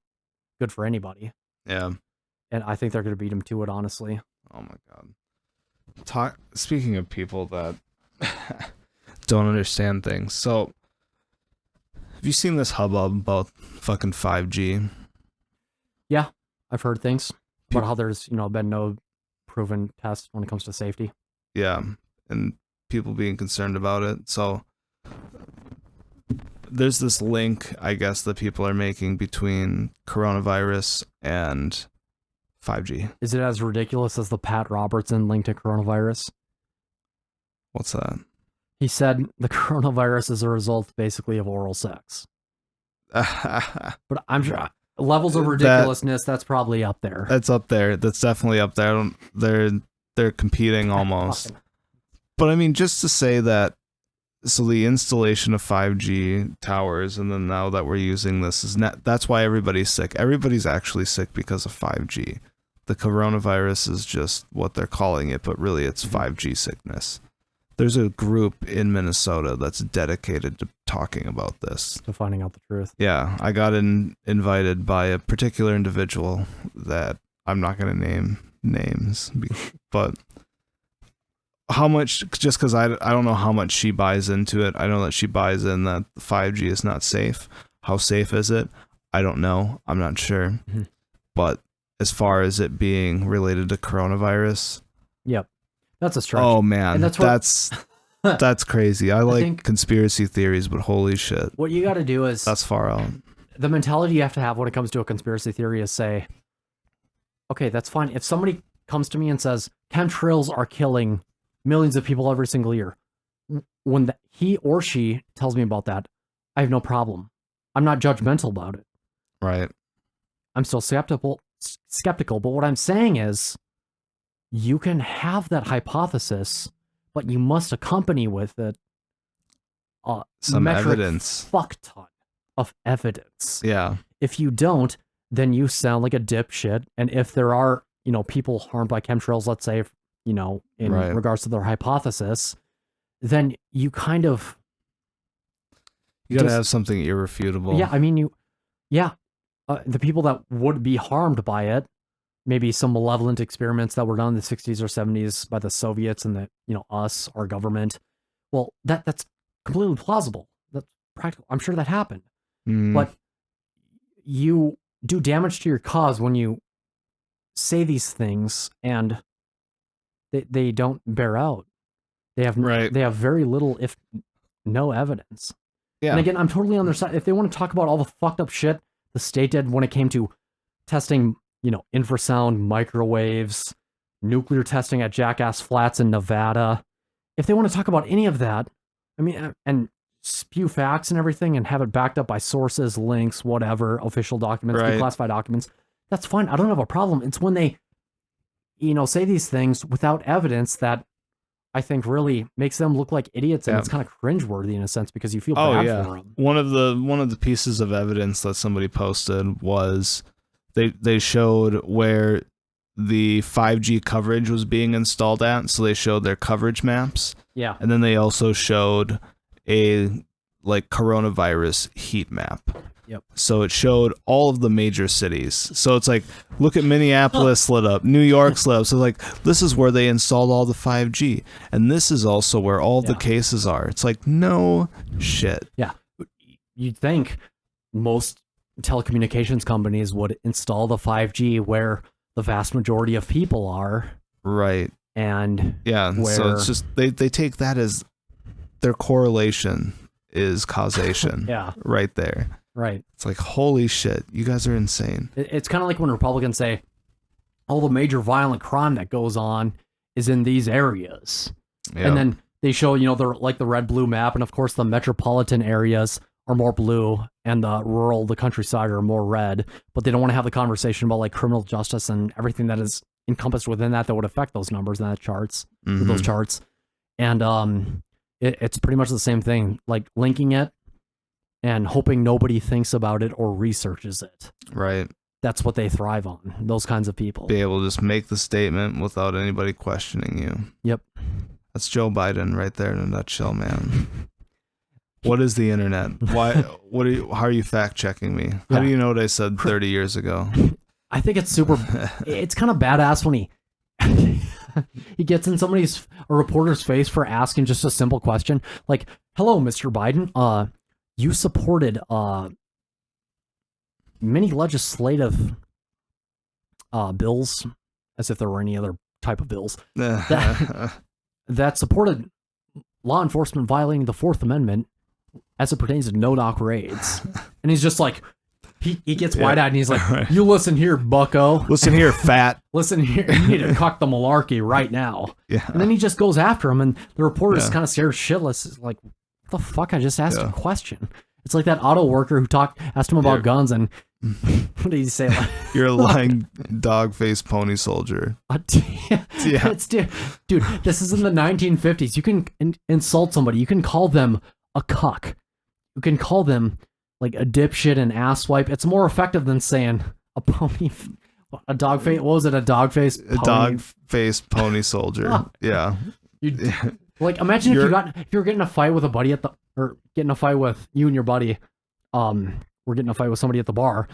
[SPEAKER 1] good for anybody.
[SPEAKER 2] Yeah.
[SPEAKER 1] And I think they're going to beat him to it, honestly.
[SPEAKER 2] Oh my God. Speaking of people that don't understand things. So, have you seen this hubbub about fucking 5G?
[SPEAKER 1] Yeah, I've heard things about how there's, you know, been no proven tests when it comes to safety.
[SPEAKER 2] Yeah, and people being concerned about it. So, there's this link, I guess, that people are making between coronavirus and 5G.
[SPEAKER 1] Is it as ridiculous as the Pat Robertson link to coronavirus?
[SPEAKER 2] What's that?
[SPEAKER 1] He said the coronavirus is a result basically of oral sex. But I'm sure levels of ridiculousness, that's probably up there.
[SPEAKER 2] That's up there. That's definitely up there. They're competing almost. But I mean, just to say that, so the installation of 5G towers, and then now that we're using this, that's why everybody's sick. Everybody's actually sick because of 5G. The coronavirus is just what they're calling it, but really it's 5G sickness. There's a group in Minnesota that's dedicated to talking about this.
[SPEAKER 1] To finding out the truth.
[SPEAKER 2] Yeah, I got invited by a particular individual that I'm not going to name names, but how much, just because I don't know how much she buys into it. I know that she buys in that 5G is not safe. How safe is it? I don't know. I'm not sure. Mm-hmm. But as far as it being related to coronavirus.
[SPEAKER 1] Yep. That's a stretch.
[SPEAKER 2] Oh man,
[SPEAKER 1] and that's
[SPEAKER 2] That's crazy. I like
[SPEAKER 1] think
[SPEAKER 2] conspiracy theories, but holy shit,
[SPEAKER 1] what you got to do is
[SPEAKER 2] that's far out.
[SPEAKER 1] the mentality you have to have when it comes to a conspiracy theory is say, okay, that's fine. If somebody comes to me and says chemtrails are killing millions of people every single year, when he or she tells me about that, I have no problem. I'm not judgmental about it.
[SPEAKER 2] Right.
[SPEAKER 1] I'm still skeptical, but what I'm saying is you can have that hypothesis, but you must accompany with it
[SPEAKER 2] Some
[SPEAKER 1] metric
[SPEAKER 2] evidence.
[SPEAKER 1] fuck ton of evidence.
[SPEAKER 2] Yeah.
[SPEAKER 1] If you don't, then you sound like a dipshit. And if there are, people harmed by chemtrails, let's say, in
[SPEAKER 2] Right.
[SPEAKER 1] regards to their hypothesis, then you kind of
[SPEAKER 2] You got to have something irrefutable.
[SPEAKER 1] Yeah, I mean, the people that would be harmed by it, maybe some malevolent experiments that were done in the 60s or 70s by the Soviets and us, our government. Well, that's completely plausible. That's practical. I'm sure that happened. But you do damage to your cause when you say these things and they don't bear out. They have very little, if no evidence.
[SPEAKER 2] Yeah.
[SPEAKER 1] And again, I'm totally on their side. If they want to talk about all the fucked up shit the state did when it came to testing, infrasound, microwaves, nuclear testing at Jackass Flats in Nevada, if they want to talk about any of that, I mean, and spew facts and everything and have it backed up by sources, links, whatever, official documents, declassified documents, that's fine. I don't have a problem. It's when they, say these things without evidence that I think really makes them look like idiots, and it's kind of cringeworthy in a sense because you feel bad for them.
[SPEAKER 2] One of the pieces of evidence that somebody posted was they showed where the 5G coverage was being installed at, so they showed their coverage maps.
[SPEAKER 1] Yeah.
[SPEAKER 2] And then they also showed a coronavirus heat map.
[SPEAKER 1] Yep.
[SPEAKER 2] So it showed all of the major cities. So it's like, look at Minneapolis lit up, New York's lit up. So like, this is where they installed all the 5G. And this is also where all the cases are. It's like, no shit.
[SPEAKER 1] Yeah. You'd think most telecommunications companies would install the 5G where the vast majority of people are.
[SPEAKER 2] Right.
[SPEAKER 1] And
[SPEAKER 2] so it's just, they take that as their correlation is causation.
[SPEAKER 1] Yeah.
[SPEAKER 2] Right there.
[SPEAKER 1] Right.
[SPEAKER 2] It's like, holy shit, you guys are insane.
[SPEAKER 1] It's kind of like when Republicans say, all the major violent crime that goes on is in these areas. Yeah. And then they show, they're like the red-blue map, and of course the metropolitan areas are more blue, and the rural, the countryside are more red, but they don't want to have the conversation about like criminal justice and everything that is encompassed within that would affect those numbers and that charts, those charts. And it's pretty much the same thing, like linking it and hoping nobody thinks about it or researches it.
[SPEAKER 2] Right.
[SPEAKER 1] That's what they thrive on, those kinds of people.
[SPEAKER 2] Be able to just make the statement without anybody questioning you.
[SPEAKER 1] Yep.
[SPEAKER 2] That's Joe Biden right there in a nutshell, man. What is the internet? Why? How are you fact checking me? How do you know what I said 30 years ago?
[SPEAKER 1] I think it's super. It's kind of badass when he gets in a reporter's face for asking just a simple question like, "Hello, Mr. Biden. You supported many legislative bills, as if there were any other type of bills that supported law enforcement violating the Fourth Amendment as it pertains to no-knock raids." And he's just like, he gets wide-eyed and he's like, "You listen here, bucko.
[SPEAKER 2] Listen here, fat.
[SPEAKER 1] Listen here. You need to cock the malarkey right now."
[SPEAKER 2] Yeah.
[SPEAKER 1] And then he just goes after him, and the reporter's kind of scared shitless. It's like, what the fuck? I just asked a question. It's like that auto worker who asked him about guns, and what did he say? Like,
[SPEAKER 2] you're a lying dog-faced pony soldier.
[SPEAKER 1] Dude, this is in the 1950s. You can insult somebody. You can call them a cuck. You can call them like a dipshit and asswipe. It's more effective than saying a pony, a dog face. What was it? A dog face?
[SPEAKER 2] A dog-faced pony soldier. Yeah.
[SPEAKER 1] Like, imagine if you were getting a fight with a buddy getting a fight with you and your buddy, we're getting a fight with somebody at the bar.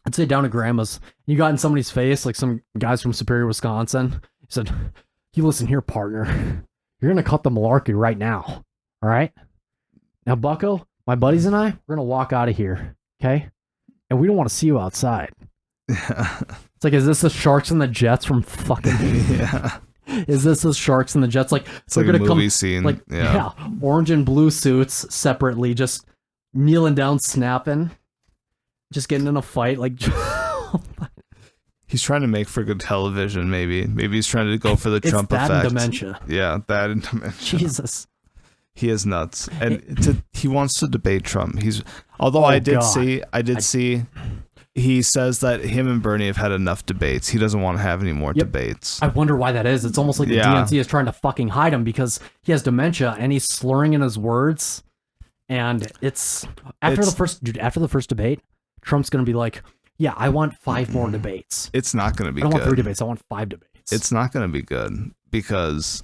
[SPEAKER 1] I'd say down at Grandma's. You got in somebody's face, like some guys from Superior, Wisconsin. He said, "You listen here, partner. You're gonna cut the malarkey right now. All right? Now, bucko, my buddies and I, we're gonna walk out of here, okay? And we don't want to see you outside." It's like, is this the Sharks and the Jets from fucking Is this the Sharks and the Jets? Like,
[SPEAKER 2] It's
[SPEAKER 1] they're
[SPEAKER 2] like a
[SPEAKER 1] gonna
[SPEAKER 2] movie
[SPEAKER 1] come,
[SPEAKER 2] scene.
[SPEAKER 1] like,
[SPEAKER 2] Yeah.
[SPEAKER 1] orange and blue suits separately, just kneeling down, snapping, just getting in a fight. Like,
[SPEAKER 2] He's trying to make for good television, maybe. Maybe he's trying to go for the
[SPEAKER 1] it's
[SPEAKER 2] Trump
[SPEAKER 1] that
[SPEAKER 2] effect.
[SPEAKER 1] and dementia.
[SPEAKER 2] Yeah, that and dementia.
[SPEAKER 1] Jesus.
[SPEAKER 2] He is nuts. And he wants to debate Trump. Although
[SPEAKER 1] Oh,
[SPEAKER 2] I did
[SPEAKER 1] God.
[SPEAKER 2] see he says that him and Bernie have had enough debates. He doesn't want to have any more debates.
[SPEAKER 1] I wonder why that is. It's almost like the DNC is trying to fucking hide him because he has dementia and he's slurring in his words. And after the first debate, Trump's gonna be like, "Yeah, I want 5 more debates.
[SPEAKER 2] It's not going to be
[SPEAKER 1] I don't
[SPEAKER 2] good.
[SPEAKER 1] want 3 debates. I want 5 debates."
[SPEAKER 2] It's not going to be good because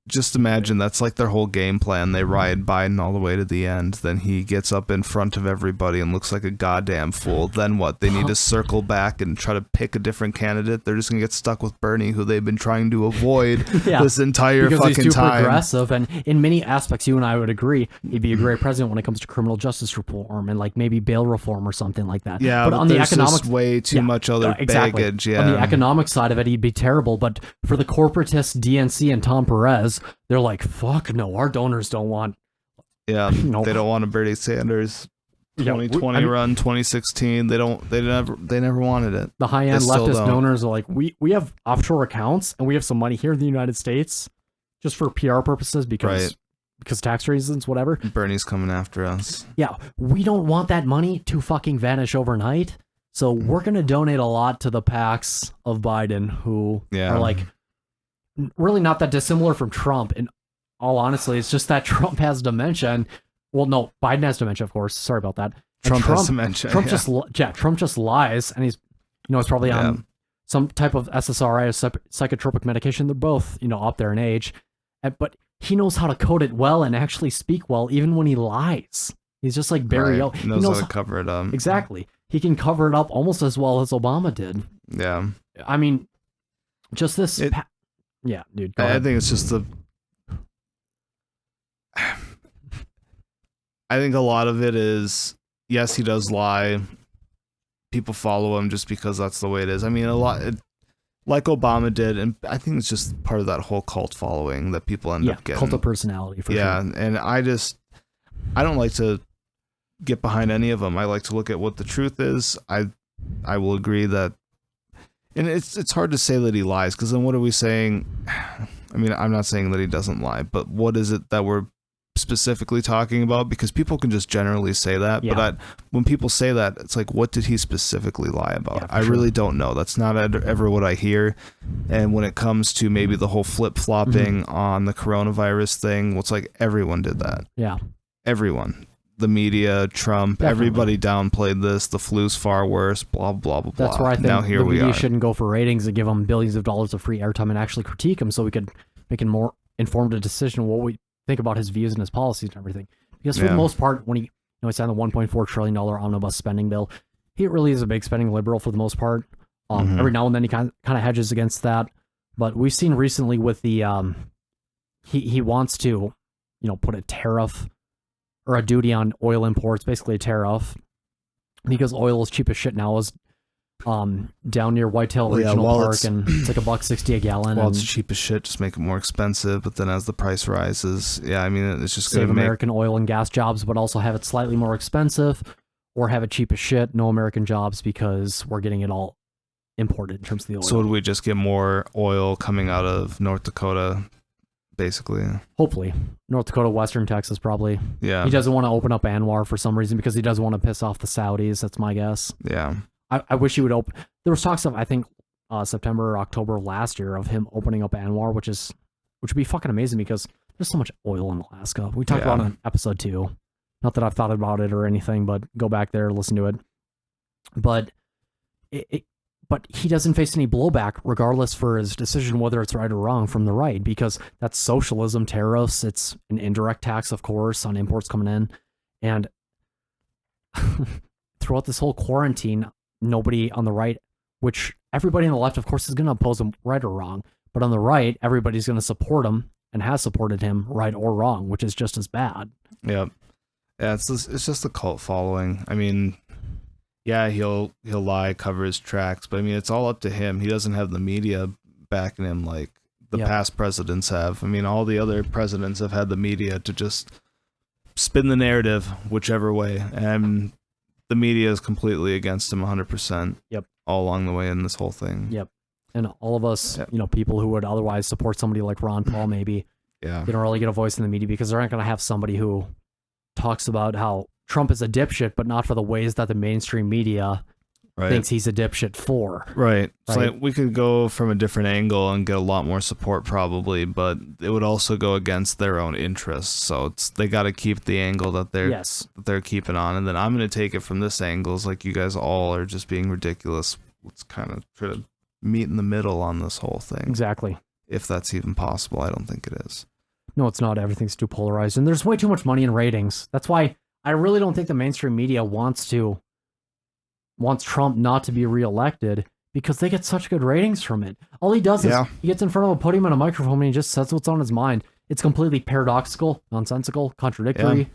[SPEAKER 2] just imagine that's like their whole game plan. They ride Biden all the way to the end. Then he gets up in front of everybody and looks like a goddamn fool. Then what? They need to circle back and try to pick a different candidate. They're just going to get stuck with Bernie, who they've been trying to avoid this entire
[SPEAKER 1] because
[SPEAKER 2] fucking
[SPEAKER 1] he's too
[SPEAKER 2] time.
[SPEAKER 1] progressive, and in many aspects, you and I would agree he'd be a great president when it comes to criminal justice reform and like maybe bail reform or something like that.
[SPEAKER 2] Yeah, but
[SPEAKER 1] on the
[SPEAKER 2] there's
[SPEAKER 1] economic,
[SPEAKER 2] just way too much other baggage. Yeah,
[SPEAKER 1] on the economic side of it, he'd be terrible. But for the corporatist DNC and Tom Perez, they're like, fuck no, our donors don't want.
[SPEAKER 2] Yeah, they don't want a Bernie Sanders 2020 run, 2016. They never wanted it.
[SPEAKER 1] The high end leftist donors are like, we have offshore accounts and we have some money here in the United States, just for PR purposes because tax reasons, whatever.
[SPEAKER 2] Bernie's coming after us.
[SPEAKER 1] Yeah, we don't want that money to fucking vanish overnight. So we're gonna donate a lot to the PACs of Biden, who are like really not that dissimilar from Trump. And all honestly, it's just that Trump has dementia. And, well, no, Biden has dementia, of course. Sorry about that.
[SPEAKER 2] Trump has dementia.
[SPEAKER 1] Trump just lies, and he's probably on some type of SSRI or psychotropic medication. They're both up there in age, but he knows how to code it well and actually speak well, even when he lies. He's just like Barry.
[SPEAKER 2] Right. He knows how to cover it up.
[SPEAKER 1] Exactly. He can cover it up almost as well as Obama did.
[SPEAKER 2] Yeah.
[SPEAKER 1] I mean, just this. Yeah, dude.
[SPEAKER 2] I think it's just I think a lot of it is, yes, he does lie. People follow him just because that's the way it is. I mean, a lot, like Obama did, and I think it's just part of that whole cult following that people end up getting.
[SPEAKER 1] Cult of personality, for sure.
[SPEAKER 2] Yeah, and I don't like to get behind any of them. I like to look at what the truth is. I will agree that, and it's hard to say that he lies, because then what are we saying? I mean, I'm not saying that he doesn't lie, but what is it that we're specifically talking about? Because people can just generally say that, but when people say that, it's like, what did he specifically lie about? I really don't know. That's not ever what I hear. And when it comes to maybe the whole flip-flopping on the coronavirus thing, well, it's like everyone did that.
[SPEAKER 1] Yeah.
[SPEAKER 2] Everyone. The media, Trump, everybody downplayed this. The flu's far worse, blah, blah, blah, blah.
[SPEAKER 1] That's where I think
[SPEAKER 2] now here
[SPEAKER 1] the
[SPEAKER 2] we
[SPEAKER 1] media
[SPEAKER 2] are.
[SPEAKER 1] shouldn't go for ratings and give them billions of dollars of free airtime and actually critique him so we could make a more informed decision what we think about his views and his policies and everything. Because for the most part, when he signed the $1.4 trillion omnibus spending bill, he really is a big spending liberal for the most part. Every now and then he kind of hedges against that. But we've seen recently with the he wants to put a tariff or a duty on oil imports, basically a tariff, because oil is cheap as shit now. Is down near Whitetail Regional Park, and it's like $1.60 a gallon.
[SPEAKER 2] Well, it's cheap as shit, just make it more expensive. But then as the price rises, I mean, it's just going
[SPEAKER 1] save
[SPEAKER 2] to make
[SPEAKER 1] American oil and gas jobs, but also have it slightly more expensive, or have it cheap as shit, no American jobs, because we're getting it all imported in terms of the oil.
[SPEAKER 2] So would we just get more oil coming out of North Dakota? Basically,
[SPEAKER 1] hopefully North Dakota, Western Texas, probably.
[SPEAKER 2] Yeah,
[SPEAKER 1] he doesn't want to open up Anwar for some reason because he doesn't want to piss off the Saudis. That's my guess.
[SPEAKER 2] Yeah,
[SPEAKER 1] I wish he would open. There was talks of, I think, September or October of last year of him opening up Anwar, which would be fucking amazing because there's so much oil in Alaska. We talked about it in episode 2. Not that I've thought about it or anything, but go back there, listen to it. But but he doesn't face any blowback, regardless for his decision, whether it's right or wrong, from the right, because that's socialism, tariffs, it's an indirect tax, of course, on imports coming in. And throughout this whole quarantine, nobody on the right, which everybody on the left, of course, is going to oppose him, right or wrong, but on the right, everybody's going to support him and has supported him, right or wrong, which is just as bad.
[SPEAKER 2] Yeah, it's just a cult following. I mean, yeah, he'll lie, cover his tracks, but I mean, it's all up to him. He doesn't have the media backing him like the
[SPEAKER 1] Yep.
[SPEAKER 2] past presidents have. I mean, all the other presidents have had the media to just spin the narrative whichever way, and the media is completely against him 100%.
[SPEAKER 1] Yep.
[SPEAKER 2] All along the way in this whole thing.
[SPEAKER 1] Yep. And all of us,
[SPEAKER 2] Yep.
[SPEAKER 1] you know, people who would otherwise support somebody like Ron Paul, maybe
[SPEAKER 2] Yeah.
[SPEAKER 1] they don't really get a voice in the media because they're not going to have somebody who talks about how Trump is a dipshit, but not for the ways that the mainstream media
[SPEAKER 2] Right.
[SPEAKER 1] thinks he's a dipshit for.
[SPEAKER 2] Right. So
[SPEAKER 1] Right.
[SPEAKER 2] like, we could go from a different angle and get a lot more support probably, but it would also go against their own interests. So they got to keep the angle that they're keeping on, and then I'm going to take it from this angle. It's like you guys all are just being ridiculous. Let's kind of try to meet in the middle on this whole thing.
[SPEAKER 1] Exactly.
[SPEAKER 2] If that's even possible, I don't think it is.
[SPEAKER 1] No, it's not. Everything's too polarized, and there's way too much money in ratings. That's why I really don't think the mainstream media wants Trump not to be reelected because they get such good ratings from it. All he does is he gets in front of a podium and a microphone and he just says what's on his mind. It's completely paradoxical, nonsensical, contradictory.
[SPEAKER 2] Yeah.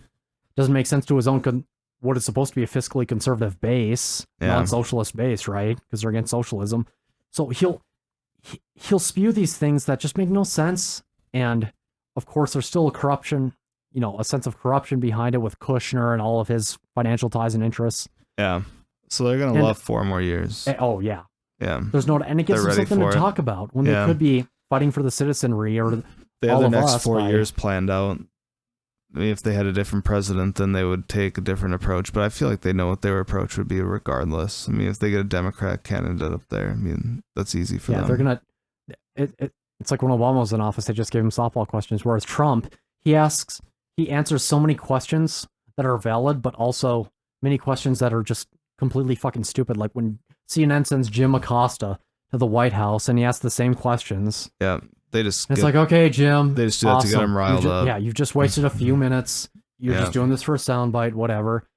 [SPEAKER 1] Doesn't make sense to his own what is supposed to be a fiscally conservative base, non-socialist base, right? Because they're against socialism. So he'll spew these things that just make no sense. And of course, there's still a corruption, you know, a sense of corruption behind it with Kushner and all of his financial ties and interests.
[SPEAKER 2] Yeah. So they're going to love 4 more years.
[SPEAKER 1] Oh, yeah.
[SPEAKER 2] Yeah.
[SPEAKER 1] There's no, and it gives them something to talk about when they could be fighting for the citizenry or
[SPEAKER 2] they have
[SPEAKER 1] all
[SPEAKER 2] the
[SPEAKER 1] of
[SPEAKER 2] next
[SPEAKER 1] us
[SPEAKER 2] 4 years planned out. I mean, if they had a different president, then they would take a different approach. But I feel like they know what their approach would be regardless. I mean, if they get a Democrat candidate up there, I mean, that's easy for them.
[SPEAKER 1] Yeah, they're going to, it's like when Obama was in office, they just gave him softball questions. Whereas Trump, he answers so many questions that are valid, but also many questions that are just completely fucking stupid. Like when CNN sends Jim Acosta to the White House and he asks the same questions.
[SPEAKER 2] Yeah, they just.
[SPEAKER 1] It's like, okay, Jim.
[SPEAKER 2] They just do that to get him riled up.
[SPEAKER 1] Yeah, you've just wasted a few minutes. You're just doing this for a soundbite, whatever.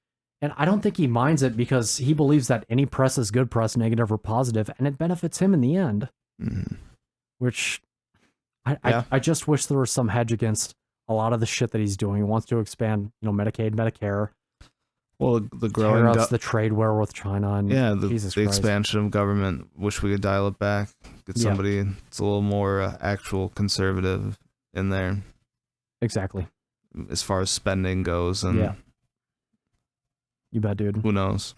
[SPEAKER 1] And I don't think he minds it because he believes that any press is good press, negative or positive, and it benefits him in the end.
[SPEAKER 2] Mm-hmm.
[SPEAKER 1] Which I just wish there was some hedge against a lot of the shit that he's doing. He wants to expand, you know, Medicaid, Medicare.
[SPEAKER 2] Well, the growing
[SPEAKER 1] the trade war with China and
[SPEAKER 2] the expansion of government. Wish we could dial it back. Get somebody that's a little more actual conservative in there.
[SPEAKER 1] Exactly.
[SPEAKER 2] As far as spending goes, and
[SPEAKER 1] you bet, dude.
[SPEAKER 2] Who knows?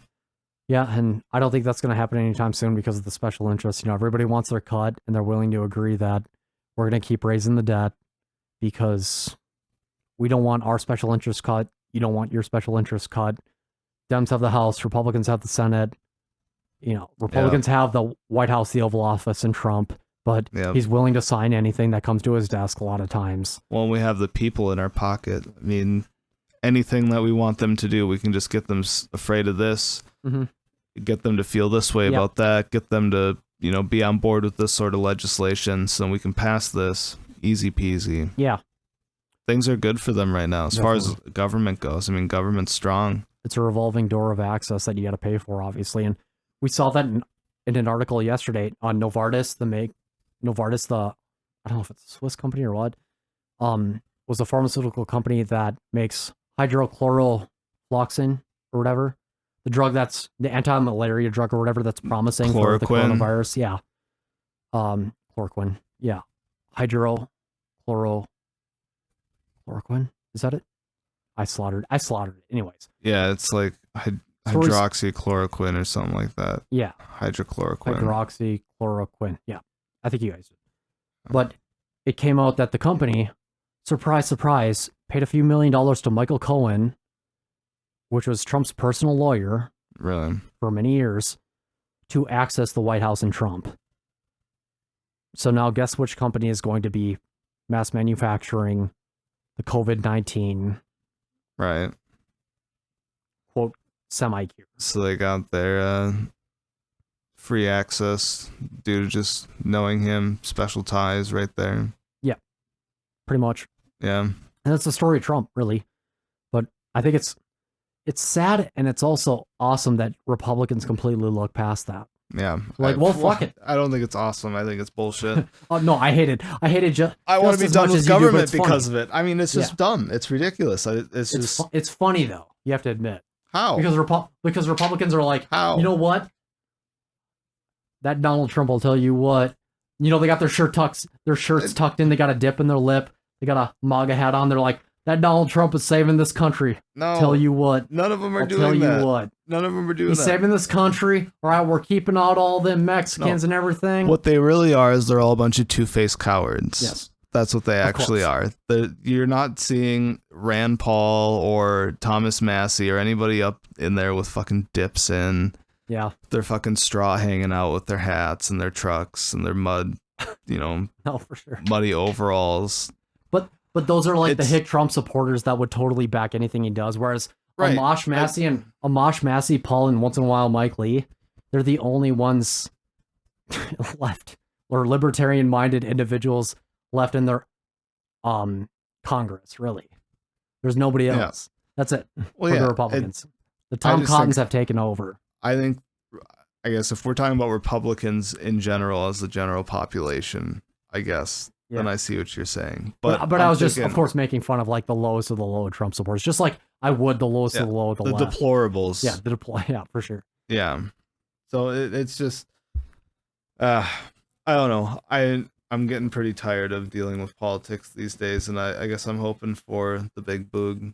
[SPEAKER 1] Yeah, and I don't think that's going to happen anytime soon because of the special interests. You know, everybody wants their cut, and they're willing to agree that we're going to keep raising the debt because we don't want our special interest cut. You don't want your special interest cut. Dems have the House. Republicans have the Senate. You know, Republicans have the White House, the Oval Office, and Trump. But he's willing to sign anything that comes to his desk a lot of times.
[SPEAKER 2] Well, we have the people in our pocket. I mean, anything that we want them to do, we can just get them afraid of this, get them to feel this way about that, get them to, you know, be on board with this sort of legislation so we can pass this easy peasy.
[SPEAKER 1] Yeah.
[SPEAKER 2] Things are good for them right now as far as government goes. I mean, government's strong. It's
[SPEAKER 1] a revolving door of access that you got to pay for, obviously. And we saw that in an article yesterday on Novartis, Novartis, I don't know if it's a Swiss company or what, was a pharmaceutical company that makes hydrochlorofloxacin or whatever, the drug that's the anti-malaria drug or whatever that's promising for the coronavirus. Yeah. Chloroquine. Yeah. Hydrochloroquine. Is that it? I slaughtered it. Anyways.
[SPEAKER 2] Yeah, it's like hydroxychloroquine or something like that.
[SPEAKER 1] Yeah.
[SPEAKER 2] Hydrochloroquine.
[SPEAKER 1] Hydroxychloroquine. Yeah. I think you guys did. But it came out that the company, surprise, surprise, paid a few $1 million to Michael Cohen, which was Trump's personal lawyer for many years, to access the White House and Trump. So now guess which company is going to be mass manufacturing the COVID-19 quote semi-cure.
[SPEAKER 2] So they got their free access due to just knowing him, special ties right there.
[SPEAKER 1] Yeah, pretty much.
[SPEAKER 2] Yeah.
[SPEAKER 1] And that's the story of Trump, really. But I think it's sad, and it's also awesome that Republicans completely look past that.
[SPEAKER 2] Yeah.
[SPEAKER 1] Fuck it.
[SPEAKER 2] I don't think it's awesome. I think it's bullshit.
[SPEAKER 1] No, I hate it.
[SPEAKER 2] I want to be done with government because of it. I mean, it's just dumb. It's ridiculous.
[SPEAKER 1] It's funny, though. You have to admit.
[SPEAKER 2] How?
[SPEAKER 1] Because Republicans are like,
[SPEAKER 2] how?
[SPEAKER 1] You know what? That Donald Trump will tell you what. You know, they got their shirts tucked in. They got a dip in their lip. They got a MAGA hat on. They're like, that Donald Trump is saving this country.
[SPEAKER 2] No,
[SPEAKER 1] Tell you what.
[SPEAKER 2] none of them are
[SPEAKER 1] I'll
[SPEAKER 2] doing
[SPEAKER 1] tell
[SPEAKER 2] that.
[SPEAKER 1] you what.
[SPEAKER 2] None of them are doing
[SPEAKER 1] He's
[SPEAKER 2] that.
[SPEAKER 1] saving this country. All right, we're keeping out all them Mexicans and everything.
[SPEAKER 2] What they really are is they're all a bunch of two-faced cowards.
[SPEAKER 1] Yes.
[SPEAKER 2] That's what they actually are. You're not seeing Rand Paul or Thomas Massey or anybody up in there with fucking dips in.
[SPEAKER 1] Yeah.
[SPEAKER 2] Their fucking straw hanging out with their hats and their trucks and their mud,
[SPEAKER 1] No, for sure.
[SPEAKER 2] muddy overalls.
[SPEAKER 1] But those are like the hick Trump supporters that would totally back anything he does. Whereas Amash Massey, Paul, and once in a while Mike Lee, they're the only ones left, or libertarian-minded individuals left in their Congress. Really, there's nobody else. That's it.
[SPEAKER 2] Well,
[SPEAKER 1] for the Republicans. The Tom Cottons have taken over.
[SPEAKER 2] I guess if we're talking about Republicans in general as the general population, I guess. Yeah. Then I see what you're saying. But
[SPEAKER 1] I was just, of course, making fun of like the lowest of the low Trump supporters, just like I would the lowest of the low of the left.
[SPEAKER 2] Deplorables.
[SPEAKER 1] Yeah, yeah, for sure.
[SPEAKER 2] Yeah. So it's just, I don't know. I'm getting pretty tired of dealing with politics these days, and I guess I'm hoping for the big boog.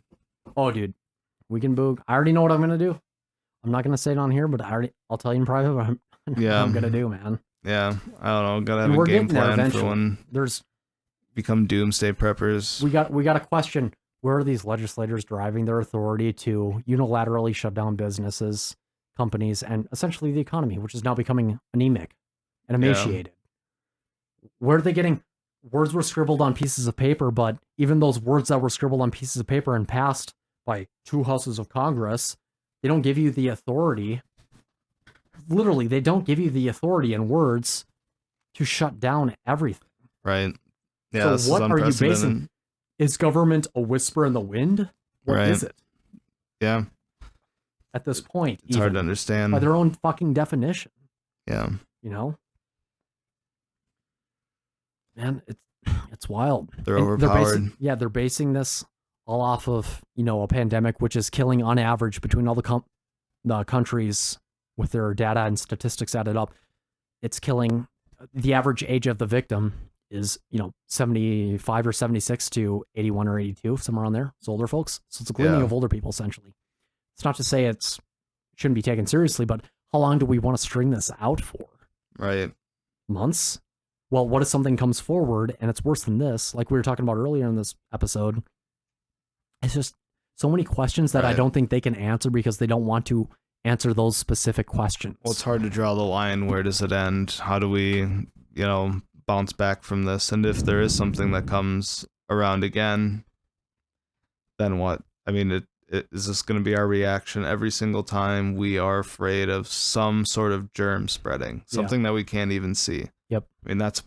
[SPEAKER 1] Oh, dude, we can boog. I already know what I'm gonna do. I'm not gonna say it on here, but I'll tell you in private what I'm gonna do, man.
[SPEAKER 2] Yeah, I don't know. Gotta have a game plan for when
[SPEAKER 1] there's
[SPEAKER 2] become doomsday preppers.
[SPEAKER 1] We got a question. Where are these legislators deriving their authority to unilaterally shut down businesses, companies, and essentially the economy, which is now becoming anemic and emaciated? Yeah. Where are they getting? Words were scribbled on pieces of paper, but even those words that were scribbled on pieces of paper and passed by 2 houses of Congress, they don't give you the authority. Literally, they don't give you the authority in words to shut down everything.
[SPEAKER 2] Right. Yeah.
[SPEAKER 1] So what are you basing? Is government a whisper in the wind? What is it?
[SPEAKER 2] Yeah.
[SPEAKER 1] At this point,
[SPEAKER 2] it's hard to understand
[SPEAKER 1] by their own fucking definition.
[SPEAKER 2] Yeah.
[SPEAKER 1] You know, man, it's wild.
[SPEAKER 2] They're overpowered.
[SPEAKER 1] They're basing this all off of a pandemic, which is killing on average between all the countries. With their data and statistics added up, it's killing. The average age of the victim is 75 or 76 to 81 or 82, somewhere on there. It's older folks, so it's a grooming of older people essentially. It's not to say it shouldn't be taken seriously, but how long do we want to string this out for?
[SPEAKER 2] Right.
[SPEAKER 1] Months? Well, what if something comes forward and it's worse than this? Like we were talking about earlier in this episode. It's just so many questions that I don't think they can answer because they don't want to answer those specific questions.
[SPEAKER 2] Well, it's hard to draw the line. Where does it end? How do we, bounce back from this? And if there is something that comes around again, then what? I mean, is this going to be our reaction every single time we are afraid of some sort of germ spreading? Something that we can't even see.
[SPEAKER 1] Yep.
[SPEAKER 2] I mean, that's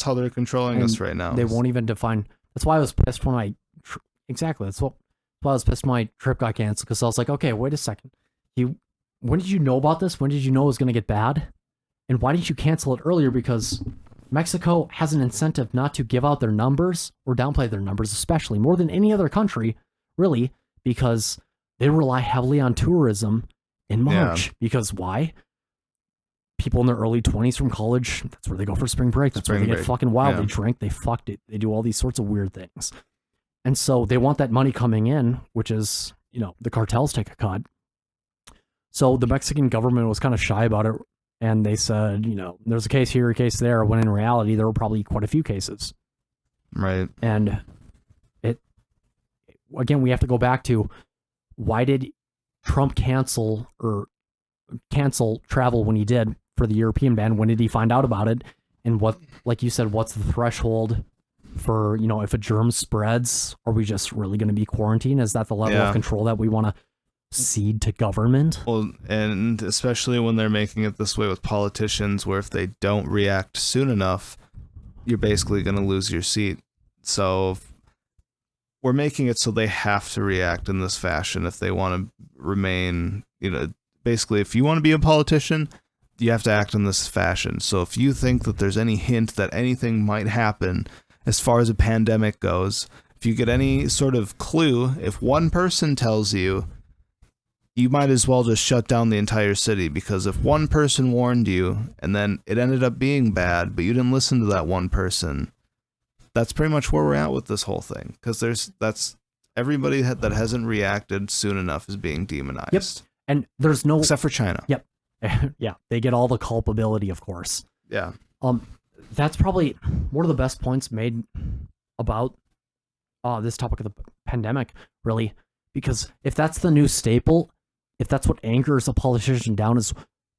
[SPEAKER 2] how they're controlling us right now.
[SPEAKER 1] They won't even define. That's why I was pissed when that's why I was pissed my trip got canceled, because I was like, okay, wait a second. When did you know about this? When did you know it was going to get bad? And why didn't you cancel it earlier? Because Mexico has an incentive not to give out their numbers or downplay their numbers, especially more than any other country, really, because they rely heavily on tourism in March. Yeah. Because why? People in their early 20s from college, that's where they go for spring break. That's where they get fucking wild. Yeah. They drink, they fucked it. They do all these sorts of weird things. And so they want that money coming in, which is, the cartels take a cut. So the Mexican government was kind of shy about it, and they said, there's a case here, a case there, when in reality, there were probably quite a few cases.
[SPEAKER 2] Right.
[SPEAKER 1] And again, we have to go back to, why did Trump cancel travel when he did for the European ban? When did he find out about it? And what, like you said, what's the threshold for, if a germ spreads, are we just really going to be quarantined? Is that the level of control that we want to cede to government?
[SPEAKER 2] Well, and especially when they're making it this way with politicians, where if they don't react soon enough, you're basically going to lose your seat. So we're making it so they have to react in this fashion if they want to remain, basically if you want to be a politician, you have to act in this fashion. So if you think that there's any hint that anything might happen as far as a pandemic goes, if you get any sort of clue, if one person tells you, you might as well just shut down the entire city, because if one person warned you and then it ended up being bad, but you didn't listen to that one person, that's pretty much where we're at with this whole thing. Because that's everybody that hasn't reacted soon enough is being demonized.
[SPEAKER 1] Yep. And there's no,
[SPEAKER 2] except for China.
[SPEAKER 1] Yep. Yeah, they get all the culpability, of course.
[SPEAKER 2] Yeah.
[SPEAKER 1] That's probably one of the best points made about this topic of the pandemic, really, because if that's the new staple, if that's what anchors a politician down, is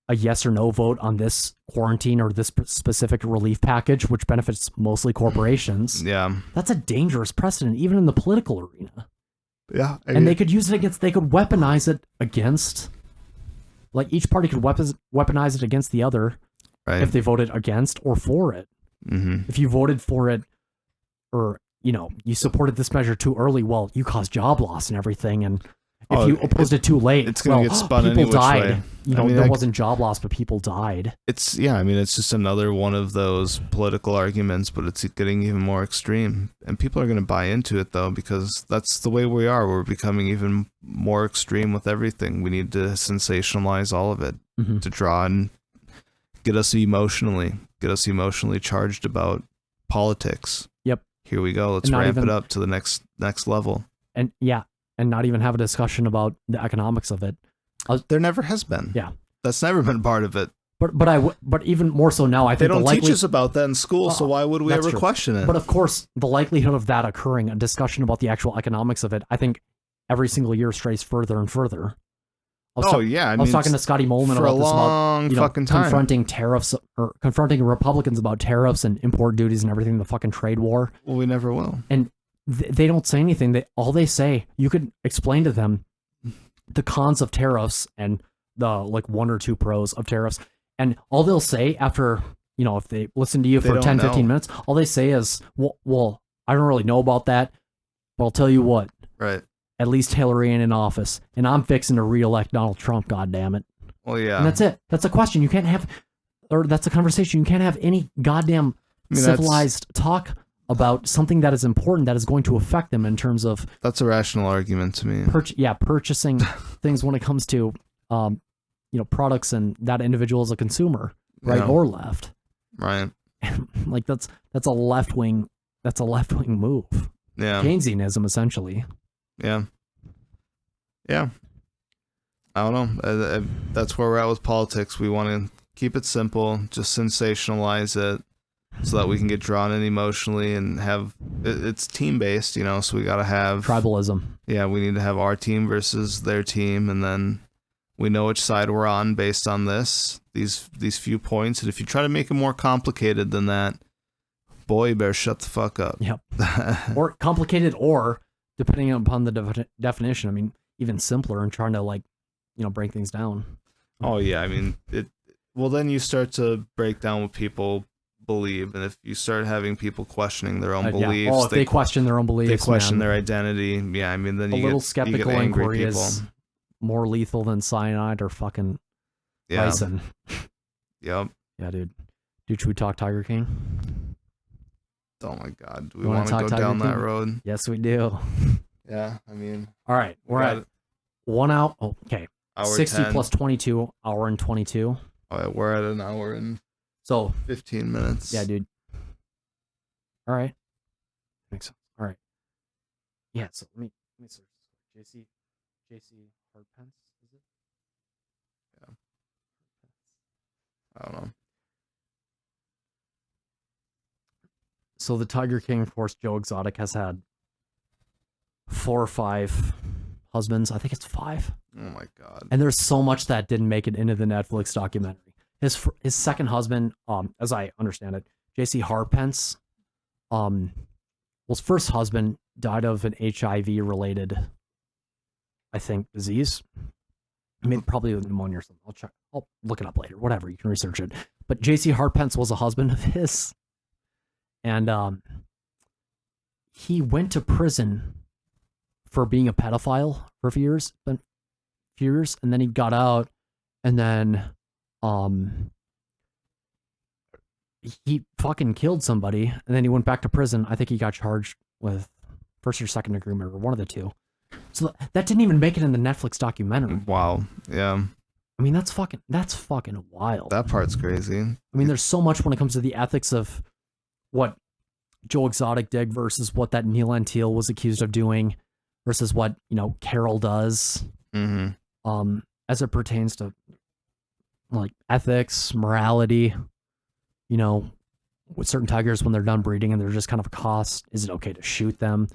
[SPEAKER 1] a yes or no vote on this quarantine or this specific relief package, which benefits mostly corporations,
[SPEAKER 2] Yeah.
[SPEAKER 1] that's a dangerous precedent, even in the political arena.
[SPEAKER 2] Yeah.
[SPEAKER 1] And they could use it against, they could weaponize it against, like each party could weaponize it against the other,
[SPEAKER 2] right,
[SPEAKER 1] if they voted against or for it.
[SPEAKER 2] Mm-hmm.
[SPEAKER 1] If you voted for it, or, you know, you supported this measure too early, well, you caused job loss and everything. And if you opposed it too late,
[SPEAKER 2] it's going to get spun
[SPEAKER 1] people
[SPEAKER 2] any which
[SPEAKER 1] died.
[SPEAKER 2] way.
[SPEAKER 1] You know, there wasn't job loss, but people died.
[SPEAKER 2] It's just another one of those political arguments, but it's getting even more extreme. And people are going to buy into it, though, because that's the way we are. We're becoming even more extreme with everything. We need to sensationalize all of it to draw and get us emotionally charged about politics.
[SPEAKER 1] Yep.
[SPEAKER 2] Here we go. Let's ramp it up to the next level.
[SPEAKER 1] And yeah, and not even have a discussion about the economics of it.
[SPEAKER 2] There never has been.
[SPEAKER 1] Yeah.
[SPEAKER 2] That's never been part of it.
[SPEAKER 1] But even more so now, I think
[SPEAKER 2] they don't teach us about that in school, so why would we ever question it?
[SPEAKER 1] But of course, the likelihood of that occurring, a discussion about the actual economics of it, I think every single year strays further and further. I was talking to Scotty Molman about this, about, you know, confronting tariffs, or confronting Republicans about tariffs and import duties and everything, the fucking trade war.
[SPEAKER 2] Well, we never will.
[SPEAKER 1] And they don't say anything. All they say, you could explain to them the cons of tariffs and the like one or two pros of tariffs. And all they'll say after, you know, if they listen to you for 10, 15 minutes, all they say is, well, I don't really know about that, but I'll tell you what.
[SPEAKER 2] Right.
[SPEAKER 1] At least Hillary ain't in office, and I'm fixing to re-elect Donald Trump, goddammit.
[SPEAKER 2] Well, yeah.
[SPEAKER 1] And that's it. That's a question you can't have, or that's a conversation. You can't have any goddamn civilized talk about something that is important, that is going to affect them in terms of...
[SPEAKER 2] That's a rational argument to me.
[SPEAKER 1] Purchasing things when it comes to, you know, products and that individual as a consumer, right, or left.
[SPEAKER 2] Right.
[SPEAKER 1] Like that's a left-wing move.
[SPEAKER 2] Yeah.
[SPEAKER 1] Keynesianism, essentially.
[SPEAKER 2] Yeah. Yeah. I don't know. That's where we're at with politics. We want to keep it simple, just sensationalize it so that we can get drawn in emotionally and have it's team based, you know, so we got to have
[SPEAKER 1] tribalism.
[SPEAKER 2] Yeah, we need to have our team versus their team, and then we know which side we're on based on these few points. And if you try to make it more complicated than that, boy, you better shut the fuck up.
[SPEAKER 1] Yep. Or complicated, or depending upon the definition, I mean, even simpler, and trying to, like, you know, break things down.
[SPEAKER 2] Oh yeah, I mean, well, then you start to break down what people believe, and if you start having people questioning their own beliefs,
[SPEAKER 1] if they question their own beliefs,
[SPEAKER 2] they question their identity. Yeah, I mean, then you get
[SPEAKER 1] skeptical inquiry is more lethal than cyanide or fucking bison.
[SPEAKER 2] Yep.
[SPEAKER 1] Yeah, dude. Should we talk Tiger King?
[SPEAKER 2] Oh my God, do we want to go down that road?
[SPEAKER 1] Yes, we do.
[SPEAKER 2] Yeah, I mean,
[SPEAKER 1] all right, we're at 1 hour. Oh, okay,
[SPEAKER 2] hour
[SPEAKER 1] 60
[SPEAKER 2] 10.
[SPEAKER 1] plus 22, hour and 22.
[SPEAKER 2] All right, we're at an hour and 15 minutes.
[SPEAKER 1] Yeah, dude. All right, makes sense. All right. Yeah, so let me search. JC Hardpence, is it?
[SPEAKER 2] Yeah. I don't know.
[SPEAKER 1] So the Tiger King, of course, Joe Exotic has had 4 or 5 husbands. I think it's 5.
[SPEAKER 2] Oh my God.
[SPEAKER 1] And there's so much that didn't make it into the Netflix documentary. His second husband, as I understand it, JC Hardpence, his first husband died of an HIV-related, I think, disease. Maybe probably pneumonia or something. I'll check. I'll look it up later. Whatever, you can research it. But JC Hardpence was a husband of his. And he went to prison for being a pedophile for a few years, and then he got out, and then he fucking killed somebody, and then he went back to prison. I think he got charged with first or second degree murder, one of the two. So that didn't even make it in the Netflix documentary.
[SPEAKER 2] Wow. Yeah.
[SPEAKER 1] I mean, that's fucking wild.
[SPEAKER 2] That part's crazy.
[SPEAKER 1] I mean, there's so much when it comes to the ethics of what Joe Exotic did versus what that Neil Antiel was accused of doing versus what, Carol does.
[SPEAKER 2] Mm-hmm.
[SPEAKER 1] As it pertains to like ethics, morality, with certain tigers when they're done breeding and they're just kind of a cost, is it okay to shoot them?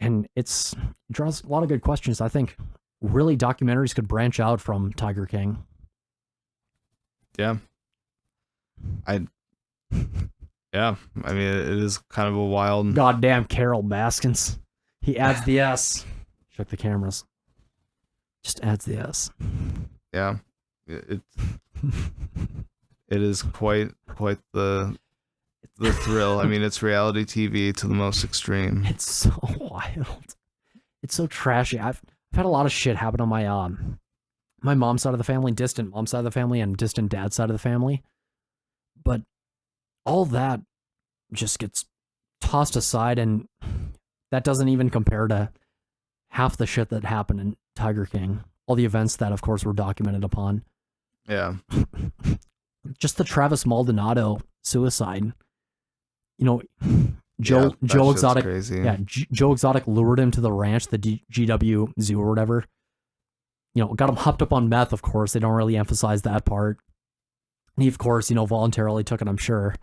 [SPEAKER 1] And it draws a lot of good questions. I think really documentaries could branch out from Tiger King.
[SPEAKER 2] Yeah. Yeah, I mean, it is kind of a wild...
[SPEAKER 1] Goddamn Carol Baskins. He adds the S. Check the cameras. Just adds the S.
[SPEAKER 2] Yeah. It is quite the thrill. I mean, it's reality TV to the most extreme.
[SPEAKER 1] It's so wild. It's so trashy. I've had a lot of shit happen on my mom's side of the family, distant mom's side of the family, and distant dad's side of the family. But all that just gets tossed aside, and that doesn't even compare to half the shit that happened in Tiger King. All the events that, of course, were documented upon.
[SPEAKER 2] Yeah.
[SPEAKER 1] Just the Travis Maldonado suicide.
[SPEAKER 2] Joe
[SPEAKER 1] Exotic.
[SPEAKER 2] Crazy.
[SPEAKER 1] Yeah, Joe Exotic lured him to the ranch, the GW Zoo or whatever. Got him hopped up on meth, of course. They don't really emphasize that part. And he, of course, voluntarily took it, I'm sure.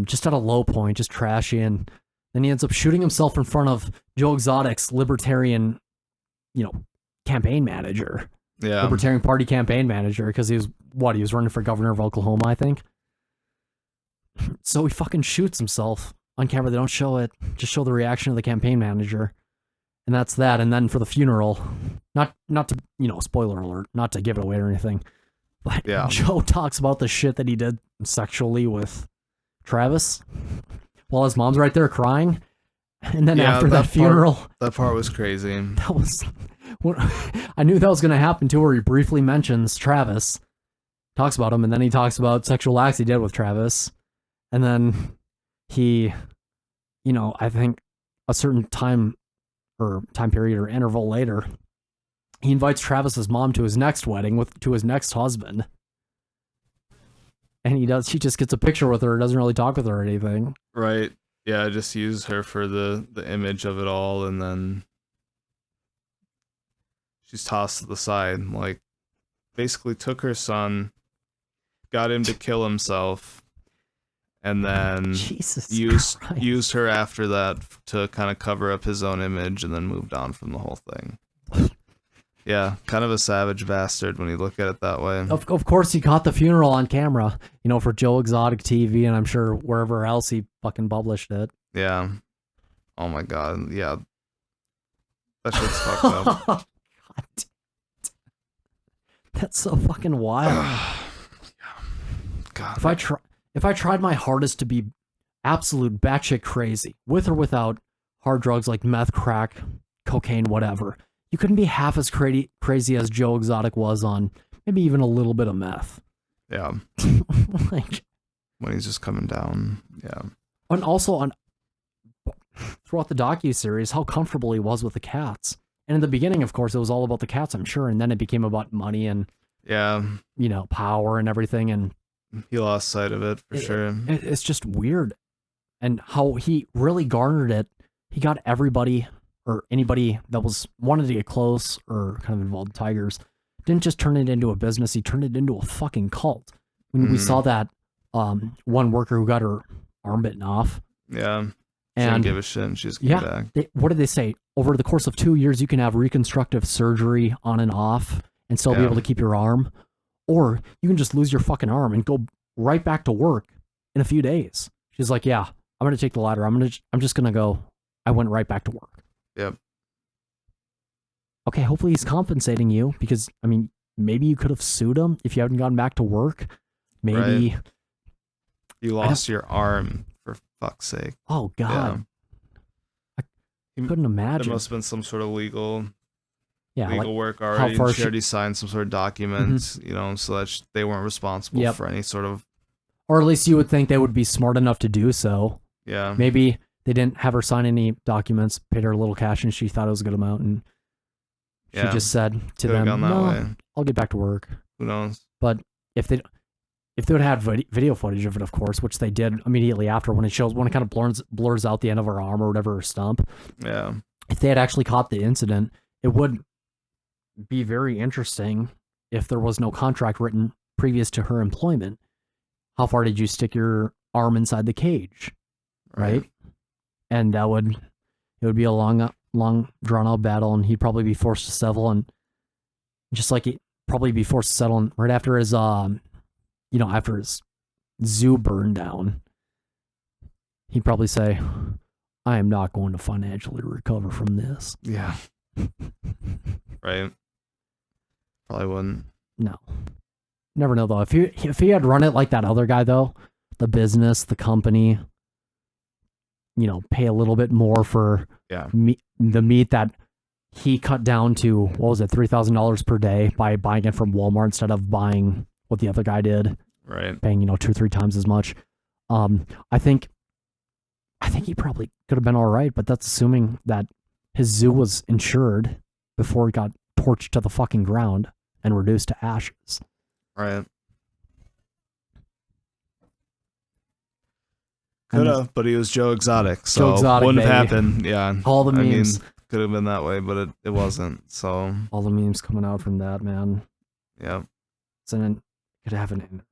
[SPEAKER 1] Just at a low point, just trashy. And then he ends up shooting himself in front of Joe Exotic's libertarian, campaign manager.
[SPEAKER 2] Yeah.
[SPEAKER 1] Libertarian Party campaign manager, because he was running for governor of Oklahoma, I think. So he fucking shoots himself on camera. They don't show it, just show the reaction of the campaign manager. And that's that. And then for the funeral, not to, spoiler alert, not to give it away or anything, but
[SPEAKER 2] yeah.
[SPEAKER 1] Joe talks about the shit that he did sexually with Travis while his mom's right there crying. And then after that funeral...
[SPEAKER 2] That part was crazy.
[SPEAKER 1] That was... I knew that was going to happen too, where he briefly mentions Travis, talks about him, and then he talks about sexual acts he did with Travis. And then he, I think a certain time period or interval later, he invites Travis's mom to his next wedding to his next husband. And he just gets a picture with her, doesn't really talk with her or anything.
[SPEAKER 2] Right. Yeah, just use her for the image of it all, and then she's tossed to the side. Like, basically took her son, got him to kill himself, and then used her after that to kind of cover up his own image, and then moved on from the whole thing. Yeah, kind of a savage bastard when you look at it that way.
[SPEAKER 1] Of course, he caught the funeral on camera, for Joe Exotic TV, and I'm sure wherever else he fucking published it.
[SPEAKER 2] Yeah. Oh my god. Yeah. That shit's fucked up.
[SPEAKER 1] God. That's so fucking wild.
[SPEAKER 2] God.
[SPEAKER 1] If I tried my hardest to be absolute batshit crazy, with or without hard drugs like meth, crack, cocaine, whatever, you couldn't be half as crazy as Joe Exotic was on maybe even a little bit of meth.
[SPEAKER 2] Yeah.
[SPEAKER 1] Like,
[SPEAKER 2] when he's just coming down. Yeah.
[SPEAKER 1] And also throughout the docuseries, how comfortable he was with the cats. And in the beginning, of course, it was all about the cats, I'm sure, and then it became about money and power and everything, and
[SPEAKER 2] he lost sight of it for sure.
[SPEAKER 1] It's just weird, and how he really garnered it. He got everybody or anybody that wanted to get close or kind of involved in tigers. Didn't just turn it into a business; he turned it into a fucking cult. When we saw that one worker who got her arm bitten off.
[SPEAKER 2] Yeah. She
[SPEAKER 1] And
[SPEAKER 2] didn't give a shit, and she just came back.
[SPEAKER 1] What did they say? Over the course of 2 years, you can have reconstructive surgery on and off and still be able to keep your arm. Or you can just lose your fucking arm and go right back to work in a few days. She's like, yeah, I'm going to take the latter. I'm just going to go. I went right back to work.
[SPEAKER 2] Yep.
[SPEAKER 1] Okay, hopefully he's compensating you because, I mean, maybe you could have sued him if you hadn't gone back to work. Maybe.
[SPEAKER 2] Right. You lost your arm. For fuck's sake.
[SPEAKER 1] Oh, God. Yeah. I couldn't imagine.
[SPEAKER 2] There must have been some sort of legal
[SPEAKER 1] like
[SPEAKER 2] work already.
[SPEAKER 1] How far
[SPEAKER 2] she already signed some sort of documents, so that they weren't responsible for any sort of...
[SPEAKER 1] Or at least you would think they would be smart enough to do so.
[SPEAKER 2] Yeah.
[SPEAKER 1] Maybe They didn't have her sign any documents, paid her a little cash, and she thought it was a good amount, and she just said to
[SPEAKER 2] Could've
[SPEAKER 1] them,
[SPEAKER 2] gone that
[SPEAKER 1] "No,
[SPEAKER 2] way.
[SPEAKER 1] I'll get back to work."
[SPEAKER 2] Who knows?
[SPEAKER 1] But if they would have had video footage of it, of course, which they did immediately after, when it kind of blurs out the end of her arm or whatever, her stump.
[SPEAKER 2] Yeah.
[SPEAKER 1] If they had actually caught the incident, it would be very interesting if there was no contract written previous to her employment. How far did you stick your arm inside the cage? Right? And it would be a long drawn out battle, and he'd probably be forced to settle, and just like he'd probably be forced to settle, and right after his after his zoo burned down, he'd probably say, "I am not going to financially recover from this."
[SPEAKER 2] Yeah. Right. Probably wouldn't.
[SPEAKER 1] No. Never know though. If he had run it like that other guy though, the business, the company, pay a little bit more for the meat that he cut down to, what was it, $3,000 per day by buying it from Walmart instead of buying what the other guy did.
[SPEAKER 2] Right.
[SPEAKER 1] Paying, 2 or 3 times as much. I think he probably could have been all right, but that's assuming that his zoo was insured before it got torched to the fucking ground and reduced to ashes.
[SPEAKER 2] Right. Could have, but he was Joe Exotic, so
[SPEAKER 1] Joe Exotic,
[SPEAKER 2] wouldn't have
[SPEAKER 1] baby.
[SPEAKER 2] happened. Yeah.
[SPEAKER 1] All the memes.
[SPEAKER 2] Could have been that way, but it wasn't. So
[SPEAKER 1] all the memes coming out from that, man.
[SPEAKER 2] Yeah.
[SPEAKER 1] It could have an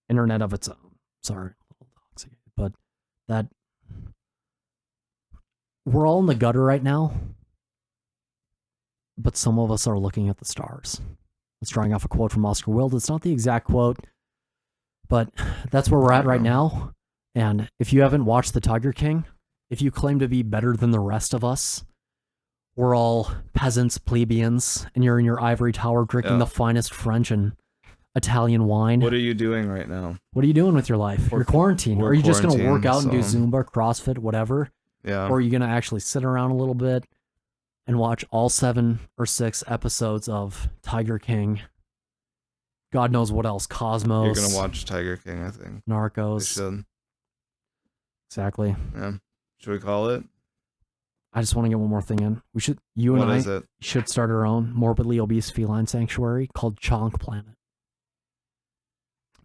[SPEAKER 1] internet of its own. Sorry, but that we're all in the gutter right now, but some of us are looking at the stars. It's drawing off a quote from Oscar Wilde. It's not the exact quote, but that's where we're at right now. And if you haven't watched The Tiger King, if you claim to be better than the rest of us, we're all peasants, plebeians, and you're in your ivory tower drinking the finest French and Italian wine.
[SPEAKER 2] What are you doing right now?
[SPEAKER 1] What are you doing with your life? You're quarantined. Are you just going to work out and do Zumba, CrossFit, whatever?
[SPEAKER 2] Yeah.
[SPEAKER 1] Or are you going to actually sit around a little bit and watch all 7 or 6 episodes of Tiger King? God knows what else. Cosmos.
[SPEAKER 2] You're going to watch Tiger King, I think.
[SPEAKER 1] Narcos.
[SPEAKER 2] We should.
[SPEAKER 1] Exactly.
[SPEAKER 2] Yeah. Should we call it?
[SPEAKER 1] I just want to get one more thing in. You and I should start our own morbidly obese feline sanctuary called Chonk Planet.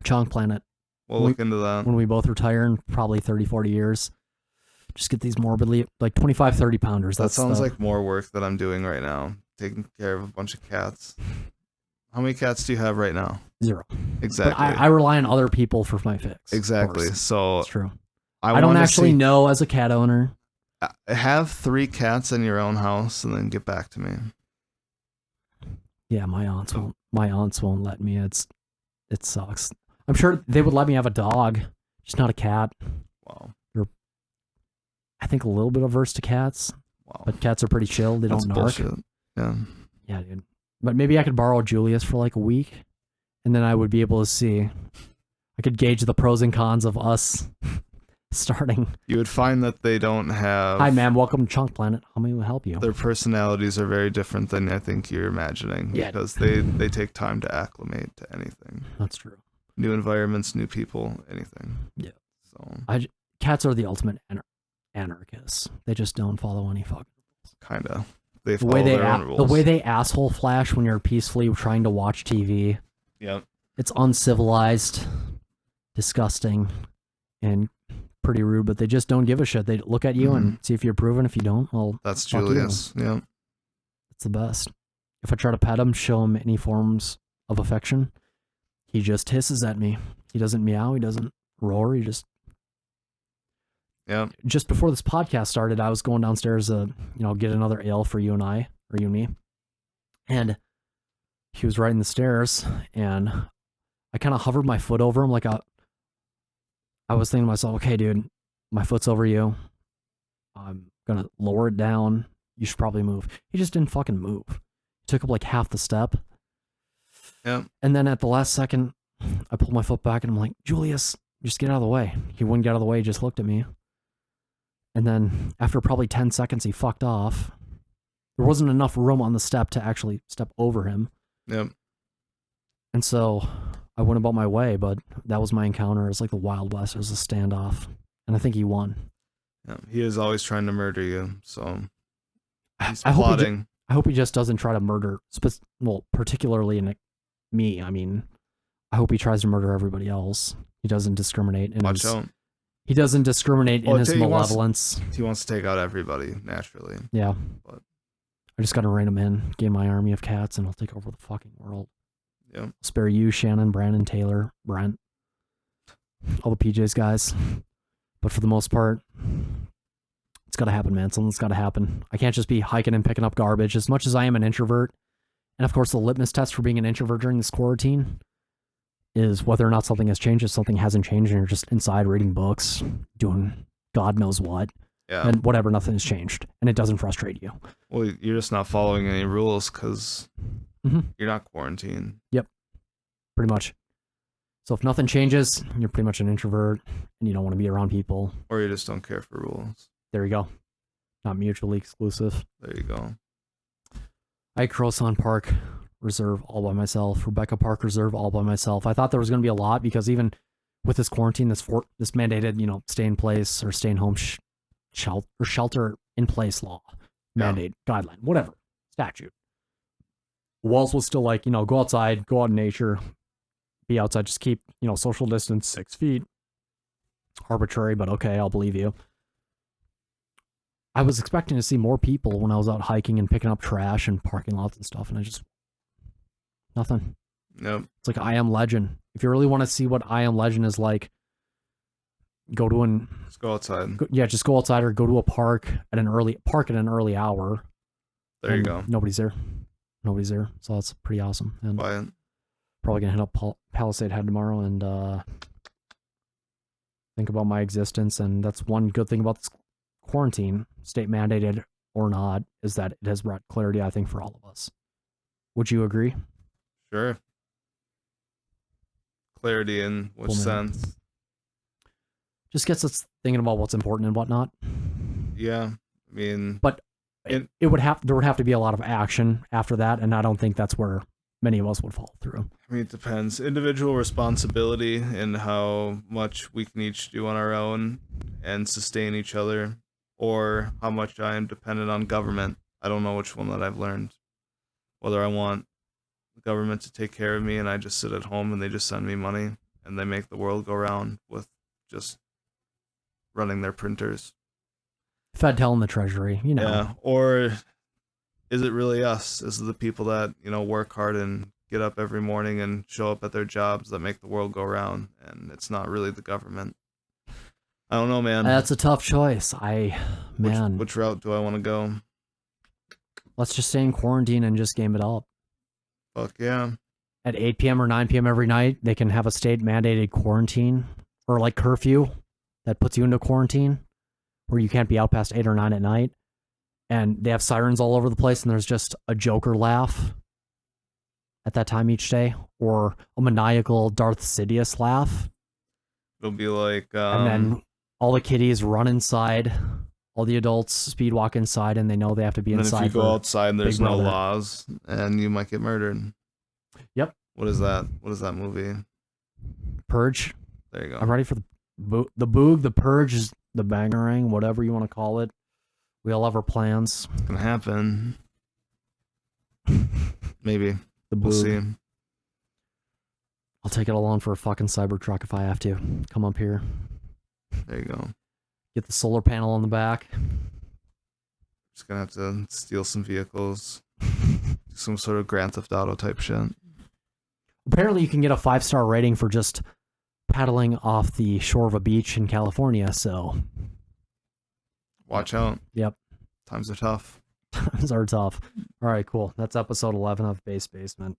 [SPEAKER 1] Chonk Planet.
[SPEAKER 2] We'll look into that.
[SPEAKER 1] When we both retire in probably 30, 40 years. Just get these morbidly, like 25, 30 pounders.
[SPEAKER 2] That sounds like more work that I'm doing right now. Taking care of a bunch of cats. How many cats do you have right now?
[SPEAKER 1] 0.
[SPEAKER 2] Exactly.
[SPEAKER 1] But I rely on other people for my fix.
[SPEAKER 2] Exactly. So
[SPEAKER 1] it's true.
[SPEAKER 2] I
[SPEAKER 1] don't actually know as a cat owner.
[SPEAKER 2] Have 3 cats in your own house and then get back to me.
[SPEAKER 1] Yeah, my aunts won't let me. It sucks. I'm sure they would let me have a dog, just not a cat.
[SPEAKER 2] Wow.
[SPEAKER 1] They're, I think, a little bit averse to cats.
[SPEAKER 2] Wow.
[SPEAKER 1] But cats are pretty chill. They don't narc.
[SPEAKER 2] Bullshit. Yeah.
[SPEAKER 1] Yeah, dude. But maybe I could borrow Julius for like a week, and then I would be able to see. I could gauge the pros and cons of us starting.
[SPEAKER 2] You would find that they don't have...
[SPEAKER 1] Hi, ma'am. Welcome to Chunk Planet. How may we help you?
[SPEAKER 2] Their personalities are very different than I think you're imagining.
[SPEAKER 1] Yeah.
[SPEAKER 2] Because they take time to acclimate to anything.
[SPEAKER 1] That's true.
[SPEAKER 2] New environments, new people, anything.
[SPEAKER 1] Yeah.
[SPEAKER 2] So
[SPEAKER 1] cats are the ultimate anarchists. They just don't follow any fucking rules.
[SPEAKER 2] Kinda. They follow their own rules.
[SPEAKER 1] The way they asshole flash when you're peacefully trying to watch TV.
[SPEAKER 2] Yep.
[SPEAKER 1] It's uncivilized, disgusting, and pretty rude, but they just don't give a shit. They look at you and see if you're proven. If you don't, well,
[SPEAKER 2] that's Julius. Yeah.
[SPEAKER 1] It's the best. If I try to pet him, show him any forms of affection, he just hisses at me. He doesn't meow. He doesn't roar. He just...
[SPEAKER 2] Yeah.
[SPEAKER 1] Just before this podcast started, I was going downstairs to, get another ale for you and I, or you and me. And he was right in the stairs, and I kind of hovered my foot over him I was thinking to myself, okay, dude, my foot's over you. I'm going to lower it down. You should probably move. He just didn't fucking move. He took up like half the step.
[SPEAKER 2] Yeah.
[SPEAKER 1] And then at the last second, I pulled my foot back and I'm like, Julius, just get out of the way. He wouldn't get out of the way. He just looked at me. And then after probably 10 seconds, he fucked off. There wasn't enough room on the step to actually step over him.
[SPEAKER 2] Yep.
[SPEAKER 1] And so I went about my way, but that was my encounter. It was like the Wild West. It was a standoff. And I think he won.
[SPEAKER 2] Yeah, he is always trying to murder you, so he's
[SPEAKER 1] I
[SPEAKER 2] plotting.
[SPEAKER 1] I hope he just doesn't try to murder, particularly in me. I mean, I hope he tries to murder everybody else. He doesn't discriminate in
[SPEAKER 2] Watch
[SPEAKER 1] his.
[SPEAKER 2] out.
[SPEAKER 1] He doesn't discriminate in his
[SPEAKER 2] He
[SPEAKER 1] malevolence.
[SPEAKER 2] He wants to take out everybody naturally.
[SPEAKER 1] Yeah.
[SPEAKER 2] But
[SPEAKER 1] I just gotta rein him in, gain my army of cats, and I'll take over the fucking world.
[SPEAKER 2] yeah,
[SPEAKER 1] Spare you, Shannon, Brandon, Taylor, Brent, all the PJs guys. But for the most part, it's gotta happen, man. Something's gotta happen. I can't just be hiking and picking up garbage. As much as I am an introvert, and of course the litmus test for being an introvert during this quarantine is whether or not something has changed. If something hasn't changed and you're just inside reading books, doing God knows what,
[SPEAKER 2] yeah.
[SPEAKER 1] and whatever, nothing has changed, and it doesn't frustrate you.
[SPEAKER 2] Well, you're just not following any rules because
[SPEAKER 1] Mm-hmm.
[SPEAKER 2] you're not quarantined.
[SPEAKER 1] Yep, pretty much. So if nothing changes, you're pretty much an introvert, and you don't want to be around people.
[SPEAKER 2] Or you just don't care for rules.
[SPEAKER 1] There you go. Not mutually exclusive.
[SPEAKER 2] There you go.
[SPEAKER 1] I had Crowson Park Reserve all by myself. Rebecca Park Reserve all by myself. I thought there was going to be a lot because even with this quarantine, this mandated, stay in place or stay in home shelter in place law, mandate, guideline, whatever, statute. Walls was still like, go outside, go out in nature, be outside, just keep, social distance 6 feet. Arbitrary, but okay, I'll believe you. I was expecting to see more people when I was out hiking and picking up trash and parking lots and stuff, and nothing.
[SPEAKER 2] Nope.
[SPEAKER 1] It's like I Am Legend. If you really want to see what I Am Legend is like,
[SPEAKER 2] Just go outside.
[SPEAKER 1] Just go outside or go to a park at an early hour.
[SPEAKER 2] There you go.
[SPEAKER 1] Nobody's there. So that's pretty awesome. And
[SPEAKER 2] Quiet.
[SPEAKER 1] probably gonna hit up Palisade Head tomorrow and think about my existence. And that's one good thing about this quarantine, state mandated or not, is that it has brought clarity, I think, for all of us. Would you agree?
[SPEAKER 2] Sure. Clarity in which sense?
[SPEAKER 1] Just gets us thinking about what's important and whatnot.
[SPEAKER 2] Yeah, I mean,
[SPEAKER 1] but there would have to be a lot of action after that, and I don't think that's where many of us would follow through.
[SPEAKER 2] I mean, it depends. Individual responsibility and how much we can each do on our own and sustain each other, or how much I am dependent on government. I don't know which one that I've learned. Whether I want the government to take care of me and I just sit at home and they just send me money and they make the world go round with just running their printers.
[SPEAKER 1] Fed in the treasury,
[SPEAKER 2] Yeah, or is it really us? Is it the people that, work hard and get up every morning and show up at their jobs that make the world go round, and it's not really the government? I don't know, man.
[SPEAKER 1] That's a tough choice.
[SPEAKER 2] Which route do I want to go?
[SPEAKER 1] Let's just stay in quarantine and just game it up.
[SPEAKER 2] Fuck yeah.
[SPEAKER 1] At 8 p.m. or 9 p.m. every night, they can have a state mandated quarantine or like curfew that puts you into quarantine where you can't be out past 8 or 9 at night. And they have sirens all over the place, and there's just a Joker laugh at that time each day, or a maniacal Darth Sidious laugh.
[SPEAKER 2] It'll be like...
[SPEAKER 1] and then all the kiddies run inside, all the adults speed walk inside, and they know they have to be inside.
[SPEAKER 2] And if you go outside, there's no
[SPEAKER 1] brother.
[SPEAKER 2] laws, and you might get murdered.
[SPEAKER 1] Yep.
[SPEAKER 2] What is that? What is that movie?
[SPEAKER 1] Purge.
[SPEAKER 2] There you go.
[SPEAKER 1] I'm ready for the Boog, the Purge, the Bangarang, whatever you want to call it. We all have our plans.
[SPEAKER 2] It's gonna happen. Maybe.
[SPEAKER 1] The
[SPEAKER 2] We'll
[SPEAKER 1] Boog.
[SPEAKER 2] see.
[SPEAKER 1] I'll take it all on for a fucking Cybertruck if I have to. Come up here.
[SPEAKER 2] There you go.
[SPEAKER 1] Get the solar panel on the back.
[SPEAKER 2] Just gonna have to steal some vehicles. Do some sort of Grand Theft Auto type shit.
[SPEAKER 1] Apparently you can get a 5-star rating for just paddling off the shore of a beach in California, so...
[SPEAKER 2] Watch out.
[SPEAKER 1] Yep.
[SPEAKER 2] Times are tough.
[SPEAKER 1] Times are tough. All right, cool. That's episode 11 of Base Basement.